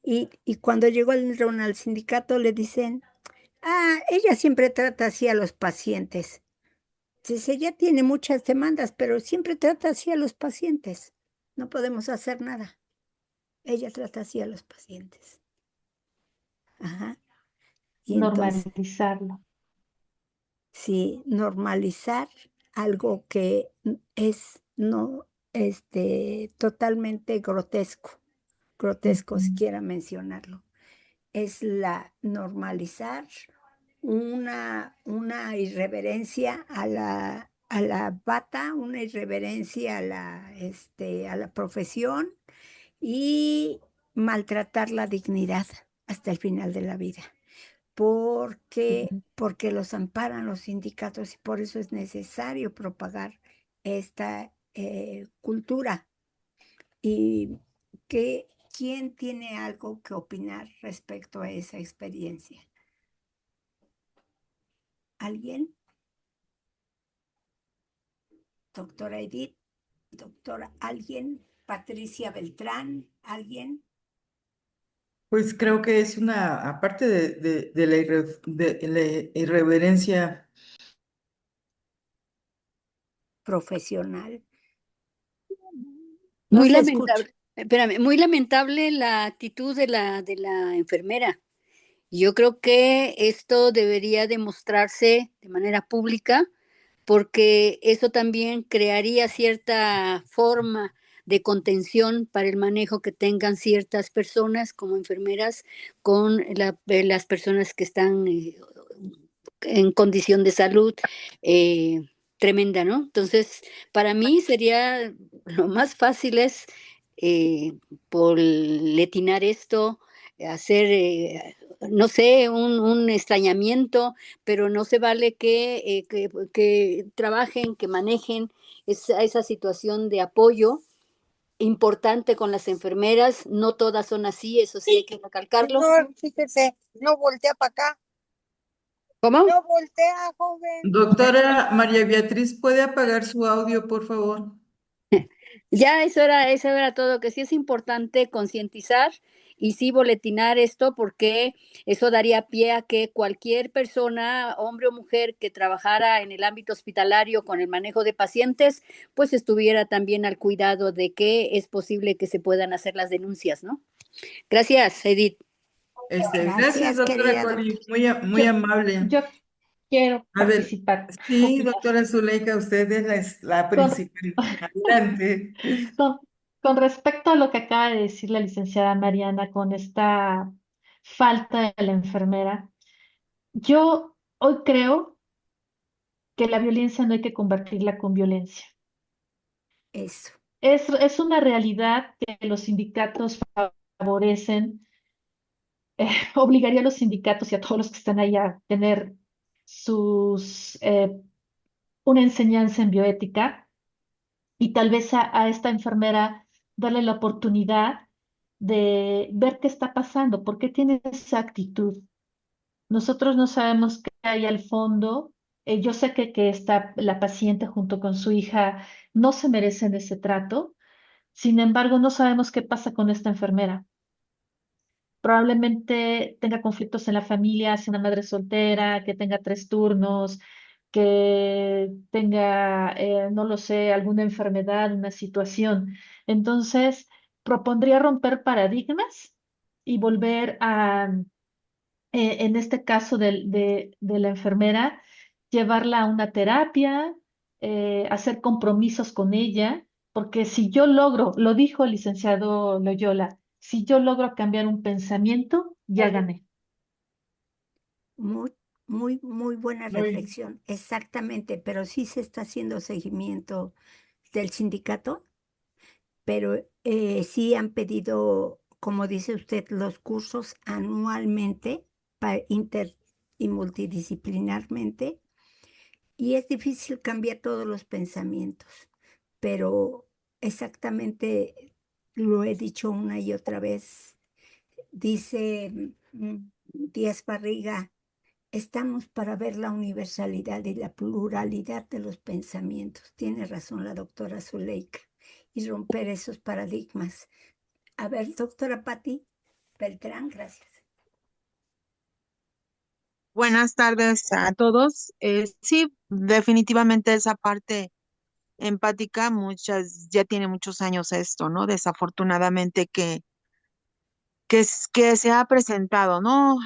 y cuando llegó al sindicato le dicen, ella siempre trata así a los pacientes. Dice, ella tiene muchas demandas, pero siempre trata así a los pacientes. No podemos hacer nada. Ella trata así a los pacientes. Ajá. Y entonces, Normalizarlo. sí, normalizar algo que es totalmente grotesco, si quiera mencionarlo. Es normalizar una irreverencia a la bata, una irreverencia a la profesión, y maltratar la dignidad hasta el final de la vida, porque los amparan los sindicatos, y por eso es necesario propagar esta cultura. Y ¿quién tiene algo que opinar respecto a esa experiencia? ¿Alguien? Doctora Edith, doctora, ¿alguien? Patricia Beltrán, ¿alguien? Pues creo que es aparte de la irreverencia. Profesional. No Muy se escucha. lamentable, espérame, muy lamentable la actitud de la enfermera. Yo creo que esto debería demostrarse de manera pública, porque eso también crearía cierta forma de contención para el manejo que tengan ciertas personas como enfermeras con las personas que están en condición de salud tremenda, ¿no? Entonces, para mí sería lo más fácil es letinar esto, hacer, no sé, un extrañamiento, pero no se vale que trabajen, que manejen esa situación de apoyo importante con las enfermeras. No todas son así, eso sí hay que recalcarlo. Señor, fíjese, no voltea para acá. ¿Cómo? No voltea, joven. Doctora María Beatriz, ¿puede apagar su audio, por favor? Ya eso era todo, que sí es importante concientizar y sí boletinar esto, porque eso daría pie a que cualquier persona, hombre o mujer, que trabajara en el ámbito hospitalario con el manejo de pacientes, pues estuviera también al cuidado de que es posible que se puedan hacer las denuncias, ¿no? Gracias, Edith. Gracias, Gracias, doctora querida Coli, doctora. muy amable. Yo quiero A ver, participar, sí, opinar. doctora Zuleika, usted es la Con, principal. Adelante. con, con respecto a lo que acaba de decir la licenciada Mariana con esta falta de la enfermera, yo hoy creo que la violencia no hay que convertirla con violencia. Eso. Es una realidad que los sindicatos favorecen, obligaría a los sindicatos y a todos los que están ahí a tener una enseñanza en bioética, y tal vez a esta enfermera darle la oportunidad de ver qué está pasando, por qué tiene esa actitud. Nosotros no sabemos qué hay al fondo. Yo sé que está la paciente junto con su hija no se merecen ese trato. Sin embargo, no sabemos qué pasa con esta enfermera. Probablemente tenga conflictos en la familia, sea una madre soltera, que tenga 3 turnos, que tenga, no lo sé, alguna enfermedad, una situación. Entonces, propondría romper paradigmas y volver a, en este caso de la enfermera, llevarla a una terapia, hacer compromisos con ella, porque si yo logro, lo dijo el licenciado Loyola, si yo logro cambiar un pensamiento, ya gané. Muy, muy buena reflexión, exactamente, pero sí se está haciendo seguimiento del sindicato, pero sí han pedido, como dice usted, los cursos anualmente inter y multidisciplinarmente, y es difícil cambiar todos los pensamientos, pero exactamente lo he dicho una y otra vez. Dice Díaz Barriga, estamos para ver la universalidad y la pluralidad de los pensamientos. Tiene razón la doctora Zuleika. Y romper esos paradigmas. A ver, doctora Patti Beltrán, gracias. Buenas tardes a todos. Sí, definitivamente esa parte empática, ya tiene muchos años esto, ¿no? Desafortunadamente que se ha presentado, ¿no?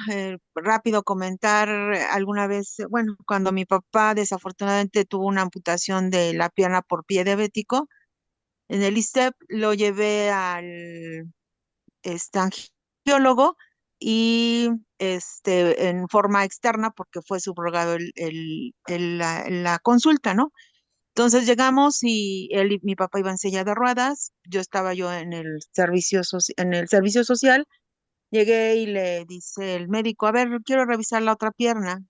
Rápido comentar, alguna vez, bueno, cuando mi papá desafortunadamente tuvo una amputación de la pierna por pie diabético, en el ISSSTE lo llevé al angiólogo y en forma externa porque fue subrogado la consulta, ¿no? Entonces llegamos y mi papá iba en silla de ruedas, yo estaba yo en el en el servicio social, llegué y le dice el médico, a ver, quiero revisar la otra pierna.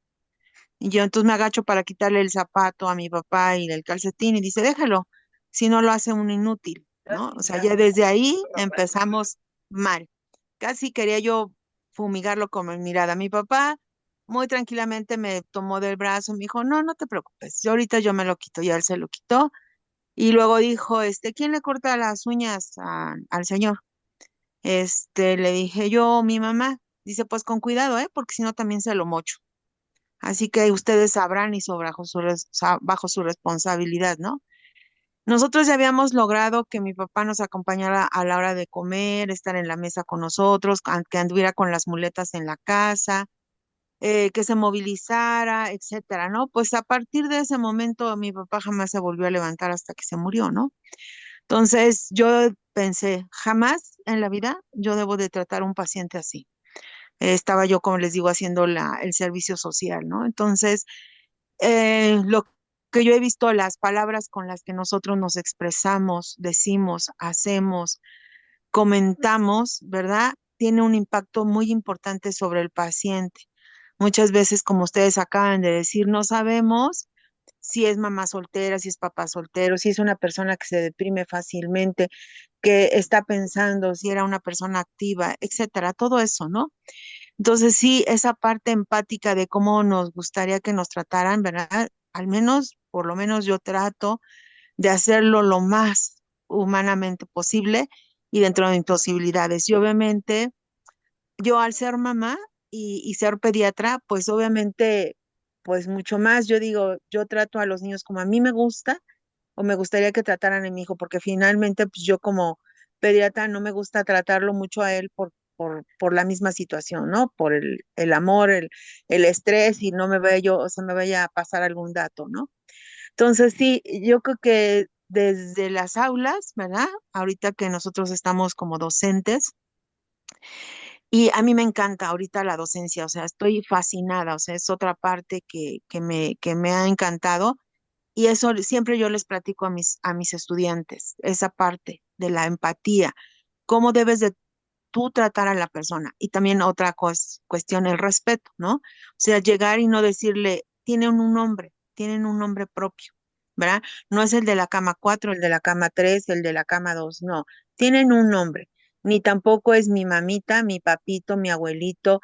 Y yo entonces me agacho para quitarle el zapato a mi papá y el calcetín y dice, déjalo, si no lo hace un inútil, ¿no? O sea, ya desde ahí empezamos mal. Casi quería yo fumigarlo con mi mirada. Mi papá muy tranquilamente me tomó del brazo y me dijo, no, no te preocupes, ahorita yo me lo quito, y él se lo quitó. Y luego dijo, ¿quién le corta las uñas al señor? Le dije yo, mi mamá. Dice, pues con cuidado, porque si no también se lo mocho. Así que ustedes sabrán y bajo su responsabilidad, ¿no? Nosotros ya habíamos logrado que mi papá nos acompañara a la hora de comer, estar en la mesa con nosotros, que anduviera con las muletas en la casa, que se movilizara, etcétera, ¿no? Pues a partir de ese momento mi papá jamás se volvió a levantar hasta que se murió, ¿no? Entonces yo pensé, jamás en la vida yo debo de tratar a un paciente así. Estaba yo, como les digo, haciendo el servicio social, ¿no? Entonces, lo que yo he visto, las palabras con las que nosotros nos expresamos, decimos, hacemos, comentamos, ¿verdad? Tiene un impacto muy importante sobre el paciente. Muchas veces, como ustedes acaban de decir, no sabemos si es mamá soltera, si es papá soltero, si es una persona que se deprime fácilmente, que está pensando si era una persona activa, etcétera, todo eso, ¿no? Entonces sí, esa parte empática de cómo nos gustaría que nos trataran, ¿verdad? Al menos, por lo menos yo trato de hacerlo lo más humanamente posible y dentro de mis posibilidades. Y obviamente, yo al ser mamá y ser pediatra, pues obviamente, pues mucho más, yo digo, yo trato a los niños como a mí me gusta o me gustaría que trataran a mi hijo, porque finalmente, pues yo como pediatra no me gusta tratarlo mucho a él por la misma situación, ¿no? Por el amor, el estrés y no me vaya yo, o sea, me vaya a pasar algún dato, ¿no? Entonces, sí, yo creo que desde las aulas, ¿verdad? Ahorita que nosotros estamos como docentes, y a mí me encanta ahorita la docencia, o sea, estoy fascinada, o sea, es otra parte que me ha encantado. Y eso siempre yo les platico a mis estudiantes, esa parte de la empatía, cómo debes de tú tratar a la persona. Y también otra cuestión, el respeto, ¿no? O sea, llegar y no decirle, tienen un nombre propio, ¿verdad? No es el de la cama 4, el de la cama 3, el de la cama 2, no, tienen un nombre. ni tampoco es mi mamita, mi papito, mi abuelito,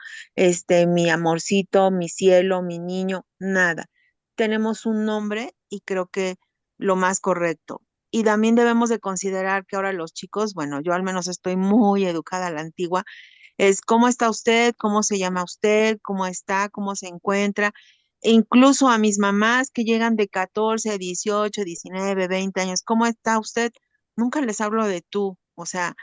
mi amorcito, mi cielo, mi niño, nada. Tenemos un nombre y creo que lo más correcto. Y también debemos de considerar que ahora los chicos, bueno, yo al menos estoy muy educada a la antigua, es cómo está usted, cómo se llama usted, cómo está, cómo se encuentra. E incluso a mis mamás que llegan de 14, 18, 19, 20 años, ¿cómo está usted? Nunca les hablo de tú, o sea,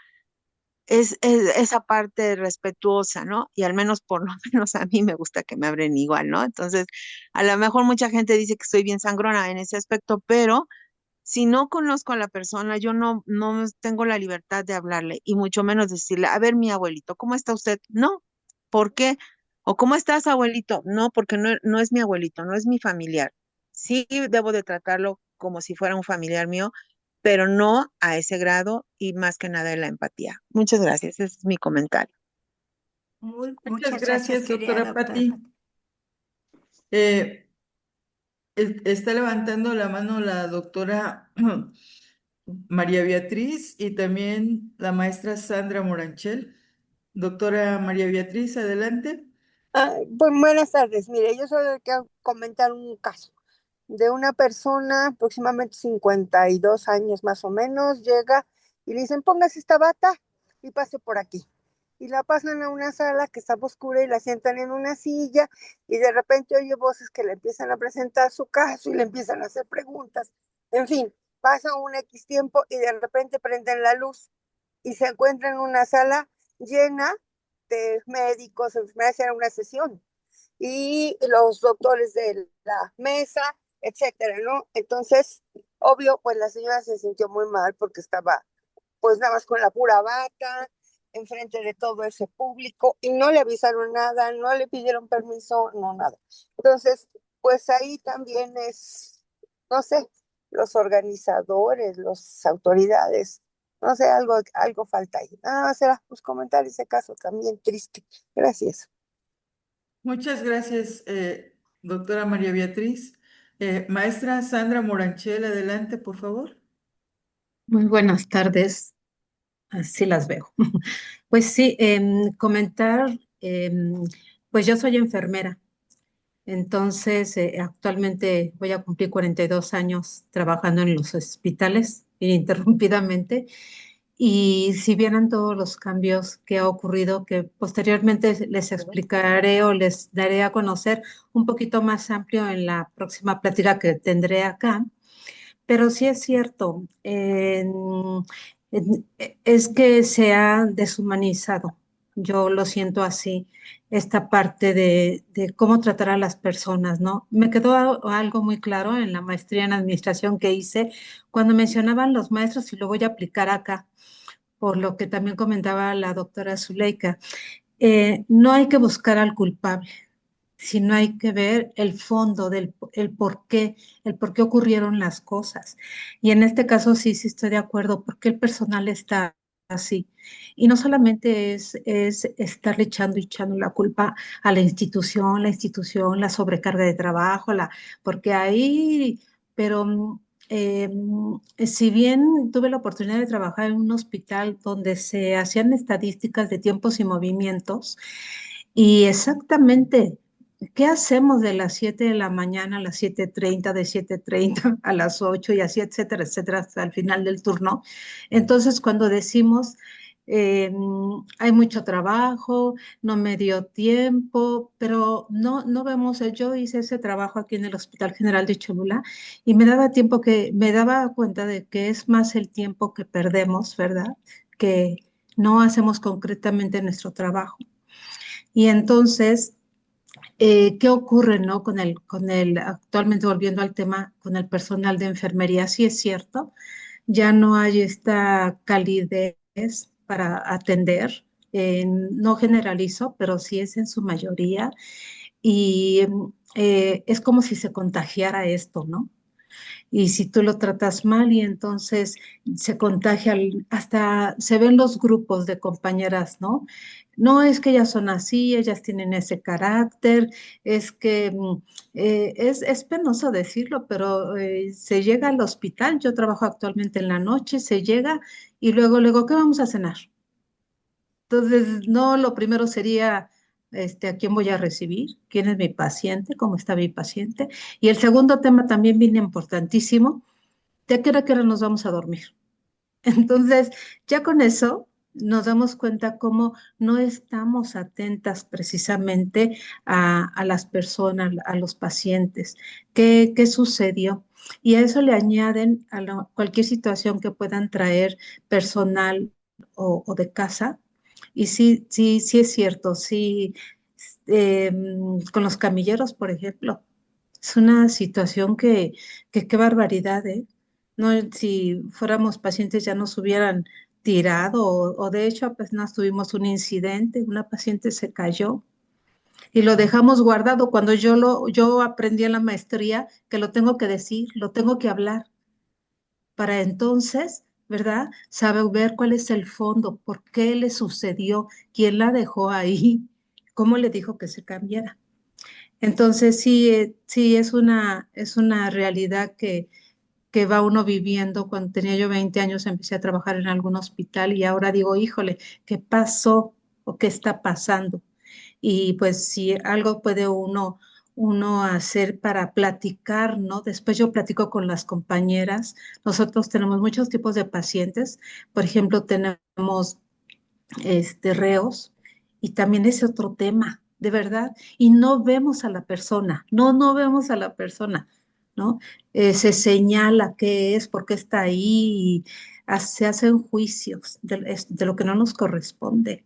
es esa parte respetuosa, ¿no? Y al menos por lo menos a mí me gusta que me hablen igual, ¿no? Entonces, a lo mejor mucha gente dice que estoy bien sangrona en ese aspecto, pero si no conozco a la persona, yo no tengo la libertad de hablarle y mucho menos decirle, a ver, mi abuelito, ¿cómo está usted? No, ¿por qué? O ¿cómo estás, abuelito? No, porque no es mi abuelito, no es mi familiar. Sí debo de tratarlo como si fuera un familiar mío, pero no a ese grado y más que nada en la empatía. Muchas gracias, ese es mi comentario. Muchas Muchas gracias, gracias, querida doctora doctora. Patti. Eh, Está levantando la mano la doctora María Beatriz y también la maestra Sandra Moranchel. Doctora María Beatriz, adelante. Pues buenas tardes. Mire, yo solo quiero comentar un caso de una persona, aproximadamente 52 años más o menos, llega y le dicen, póngase esta bata y pase por aquí. Y la pasan a una sala que estaba oscura y la sientan en una silla y de repente oye voces que le empiezan a presentar su caso y le empiezan a hacer preguntas. En fin, pasa un X tiempo y de repente prenden la luz y se encuentra en una sala llena de médicos, enfermeras, era una sesión, y los doctores de la mesa, etcétera, ¿no? Entonces, obvio, pues la señora se sintió muy mal porque estaba, pues nada más con la pura bata, enfrente de todo ese público, y no le avisaron nada, no le pidieron permiso, no nada. Entonces, pues ahí también es, no sé, los organizadores, las autoridades, no sé, algo falta ahí. Nada más era pues comentar ese caso también triste. Gracias. Muchas gracias, doctora María Beatriz. Maestra Sandra Moranchel, adelante, por favor. Muy buenas tardes, así las veo. Pues sí, comentar, pues yo soy enfermera, entonces actualmente voy a cumplir 42 años trabajando en los hospitales ininterrumpidamente y si vieran todos los cambios que ha ocurrido, que posteriormente les explicaré o les daré a conocer un poquito más amplio en la próxima plática que tendré acá. Pero sí es cierto, es que se ha deshumanizado, yo lo siento así, esta parte de cómo tratar a las personas, ¿no? Me quedó algo muy claro en la maestría en administración que hice cuando mencionaban los maestros y lo voy a aplicar acá, por lo que también comentaba la doctora Zuleika. No hay que buscar al culpable, sino hay que ver el fondo del el por qué ocurrieron las cosas. Y en este caso sí estoy de acuerdo, porque el personal está así. Y no solamente es estarle echando la culpa a la institución, la sobrecarga de trabajo, porque ahí, pero si bien tuve la oportunidad de trabajar en un hospital donde se hacían estadísticas de tiempos y movimientos, y exactamente, ¿qué hacemos de las 7 de la mañana a las 7:30, de 7:30 a las 8 y así, etcétera, etcétera, hasta el final del turno? Entonces, cuando decimos, eh, hay mucho trabajo, no me dio tiempo, pero no vemos, yo hice ese trabajo aquí en el Hospital General de Cholula y me daba cuenta de que es más el tiempo que perdemos, ¿verdad? Que no hacemos concretamente nuestro trabajo. Y entonces, ¿qué ocurre, no? Actualmente volviendo al tema, con el personal de enfermería, sí es cierto, ya no hay esta calidez para atender, no generalizo, pero sí es en su mayoría, y es como si se contagiara esto, ¿no? Y si tú lo tratas mal y entonces se contagia, hasta se ven los grupos de compañeras, ¿no? No es que ellas son así, ellas tienen ese carácter, es que es penoso decirlo, pero se llega al hospital, yo trabajo actualmente en la noche, se llega y luego, ¿qué vamos a cenar? Entonces, no, lo primero sería, ¿a quién voy a recibir? ¿Quién es mi paciente? ¿Cómo está mi paciente? Y el segundo tema también viene importantísimo, ¿de a qué hora nos vamos a dormir? Entonces, ya con eso nos damos cuenta cómo no estamos atentas precisamente a las personas, a los pacientes. ¿Qué sucedió? Y a eso le añaden cualquier situación que puedan traer personal o de casa. Y sí, sí, sí es cierto, sí, con los camilleros, por ejemplo, es una situación que qué barbaridad, ¿eh? No, si fuéramos pacientes ya nos hubieran tirado o de hecho apenas tuvimos un incidente, una paciente se cayó y lo dejamos guardado cuando yo aprendí en la maestría que lo tengo que decir, lo tengo que hablar para entonces, ¿verdad? Saber cuál es el fondo, por qué le sucedió, quién la dejó ahí, cómo le dijo que se cambiara. Entonces sí, sí es una realidad que va uno viviendo. Cuando tenía yo 20 años empecé a trabajar en algún hospital y ahora digo, híjole, ¿qué pasó o qué está pasando? Y pues si algo puede uno hacer para platicar, ¿no? Después yo platico con las compañeras. Nosotros tenemos muchos tipos de pacientes. Por ejemplo, tenemos reos y también es otro tema, de verdad. Y no vemos a la persona, no vemos a la persona, ¿no? Se señala qué es, por qué está ahí, y se hacen juicios de lo que no nos corresponde.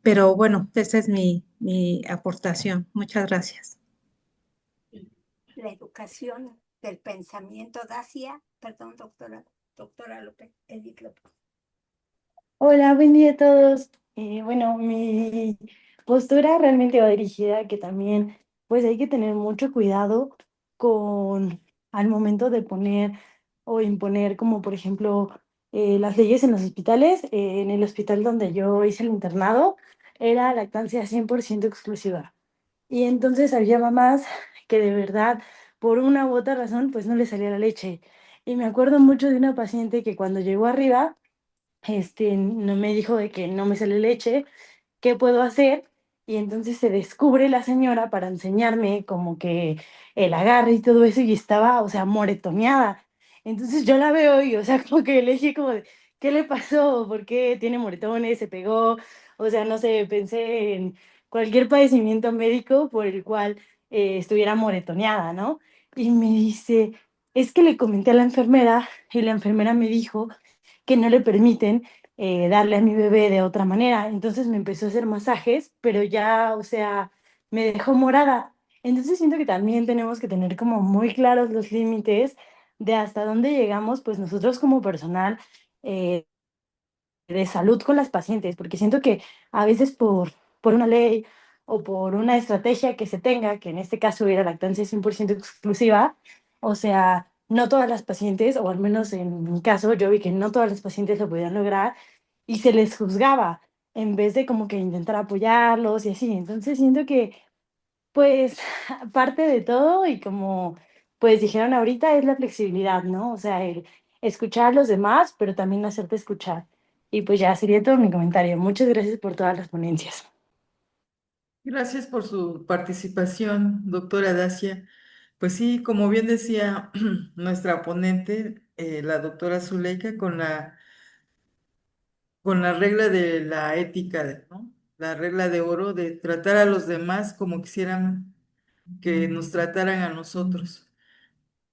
Pero bueno, esa es mi aportación. Muchas gracias. La educación del pensamiento, Dacia, perdón, doctora López, Edith López. Hola, buen día a todos. Bueno, mi postura realmente va dirigida a que también pues hay que tener mucho cuidado con al momento de poner o imponer como por ejemplo las leyes en los hospitales. En el hospital donde yo hice el internado era lactancia 100% exclusiva. Y entonces había mamás que de verdad por una u otra razón pues no le salía la leche. Y me acuerdo mucho de una paciente que cuando llegó arriba no me dijo de que no me sale leche, ¿qué puedo hacer? Y entonces se descubre la señora para enseñarme como que el agarre y todo eso y estaba, o sea, moretoneada. Entonces yo la veo y, o sea, como que le dije como de, ¿qué le pasó? ¿Por qué tiene moretones? ¿Se pegó? O sea, no sé, pensé en cualquier padecimiento médico por el cual estuviera moretoneada, ¿no? Y me dice, es que le comenté a la enfermera y la enfermera me dijo que no le permiten darle a mi bebé de otra manera. Entonces me empezó a hacer masajes, pero ya, o sea, me dejó morada. Entonces siento que también tenemos que tener como muy claros los límites de hasta dónde llegamos, pues nosotros como personal eh, de salud con las pacientes, porque siento que a veces por una ley o por una estrategia que se tenga, que en este caso era lactancia 100% exclusiva, o sea, no todas las pacientes, o al menos en mi caso, yo vi que no todas las pacientes lo podían lograr y se les juzgaba en vez de como que intentar apoyarlos y así. Entonces siento que pues parte de todo y como pues dijeron ahorita es la flexibilidad, ¿no? O sea, el escuchar a los demás, pero también hacerte escuchar. Y pues ya sería todo mi comentario. Muchas gracias por todas las ponencias. Gracias por su participación, doctora Dacia. Pues sí, como bien decía nuestra ponente, la doctora Zuleika, con la regla de la ética, ¿no? La regla de oro de tratar a los demás como quisieran que nos trataran a nosotros.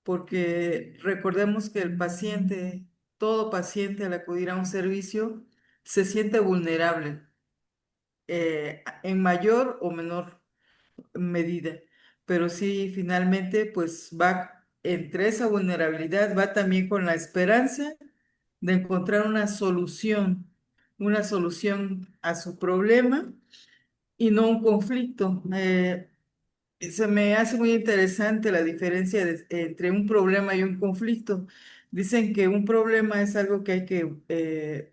Porque recordemos que el paciente, todo paciente al acudir a un servicio, se siente vulnerable, en mayor o menor medida. Pero sí, finalmente, pues va entre esa vulnerabilidad, va también con la esperanza de encontrar una solución a su problema y no un conflicto. Se me hace muy interesante la diferencia entre un problema y un conflicto. Dicen que un problema es algo que hay que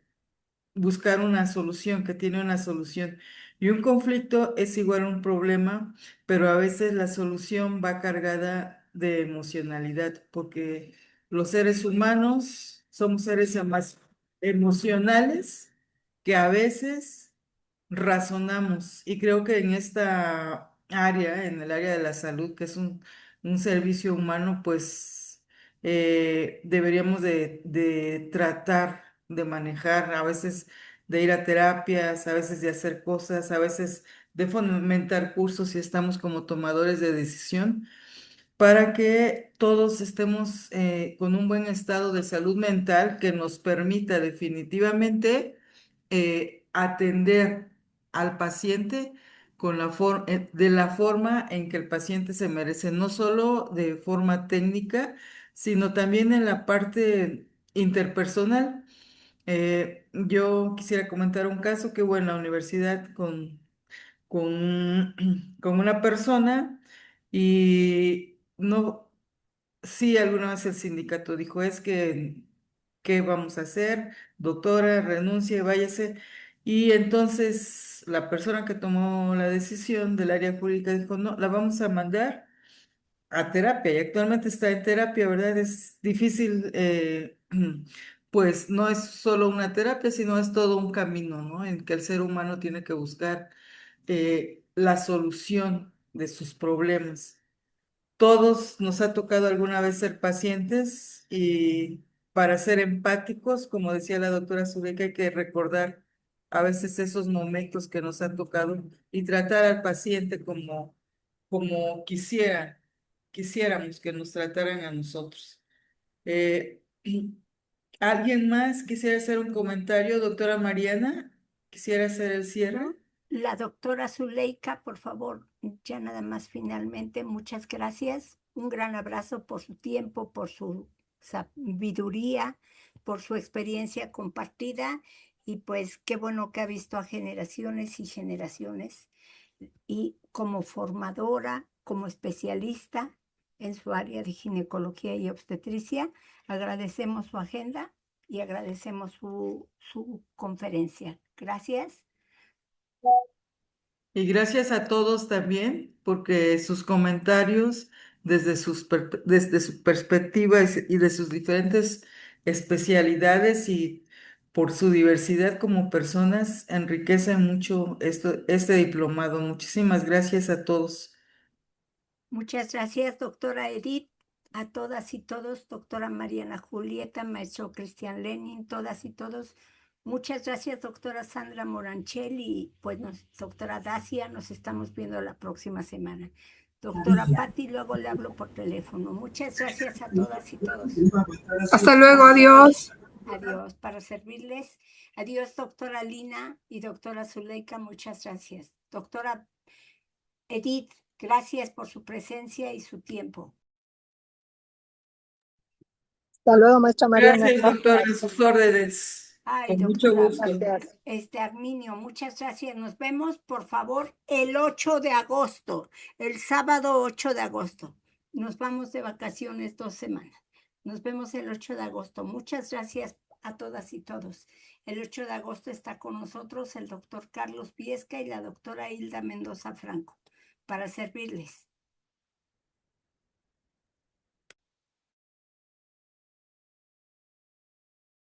buscar una solución, que tiene una solución. Y un conflicto es igual a un problema, pero a veces la solución va cargada de emocionalidad, porque los seres humanos somos seres más emocionales que a veces razonamos. Y creo que en esta área, en el área de la salud, que es un servicio humano, pues deberíamos de tratar de manejar, a veces de ir a terapias, a veces de hacer cosas, a veces de fomentar cursos si estamos como tomadores de decisión para que todos estemos con un buen estado de salud mental que nos permita definitivamente atender al paciente de la forma en que el paciente se merece, no solo de forma técnica, sino también en la parte interpersonal. Yo quisiera comentar un caso que hubo en la universidad con, con una persona y no, sí, alguna vez el sindicato dijo, es que, ¿qué vamos a hacer? Doctora, renuncie, váyase. Y entonces la persona que tomó la decisión del área jurídica dijo, no, la vamos a mandar a terapia y actualmente está en terapia, ¿verdad? Es difícil, pues no es solo una terapia, sino es todo un camino, ¿no? En que el ser humano tiene que buscar la solución de sus problemas. Todos nos ha tocado alguna vez ser pacientes y para ser empáticos, como decía la doctora Zuleika, hay que recordar a veces esos momentos que nos han tocado y tratar al paciente como quisiéramos que nos trataran a nosotros. Eh, ¿Alguien más quisiera hacer un comentario, doctora Mariana? ¿Quisiera hacer el cierre? La doctora Zuleika, por favor, ya nada más finalmente, muchas gracias. Un gran abrazo por su tiempo, por su sabiduría, por su experiencia compartida y pues qué bueno que ha visto a generaciones y generaciones. Y como formadora, como especialista en su área de ginecología y obstetricia, agradecemos su agenda y agradecemos su conferencia. Gracias. Y gracias a todos también, porque sus comentarios desde su perspectiva y de sus diferentes especialidades y por su diversidad como personas enriquecen mucho este diplomado. Muchísimas gracias a todos. Muchas gracias, doctora Edith, a todas y todos, doctora Mariana Julieta, maestro Cristian Lenin, todas y todos. Muchas gracias, doctora Sandra Moranchel y pues doctora Dacia, nos estamos viendo la próxima semana. Doctora Patti, luego le hablo por teléfono. Muchas gracias a todas y todos. Hasta luego, adiós. Adiós, para servirles. Adiós, doctora Lina y doctora Zuleika, muchas gracias. Doctora Edith, gracias por su presencia y su tiempo. Hasta luego, maestra Mariana. Gracias, doctora, a sus órdenes. Ay, Con mucho doctora, gusto. Arminio, muchas gracias. Nos vemos, por favor, el 8 de agosto, el sábado 8 de agosto. Nos vamos de vacaciones 2 semanas. Nos vemos el 8 de agosto. Muchas gracias a todas y todos. El 8 de agosto está con nosotros el doctor Carlos Viesca y la doctora Hilda Mendoza Franco para servirles.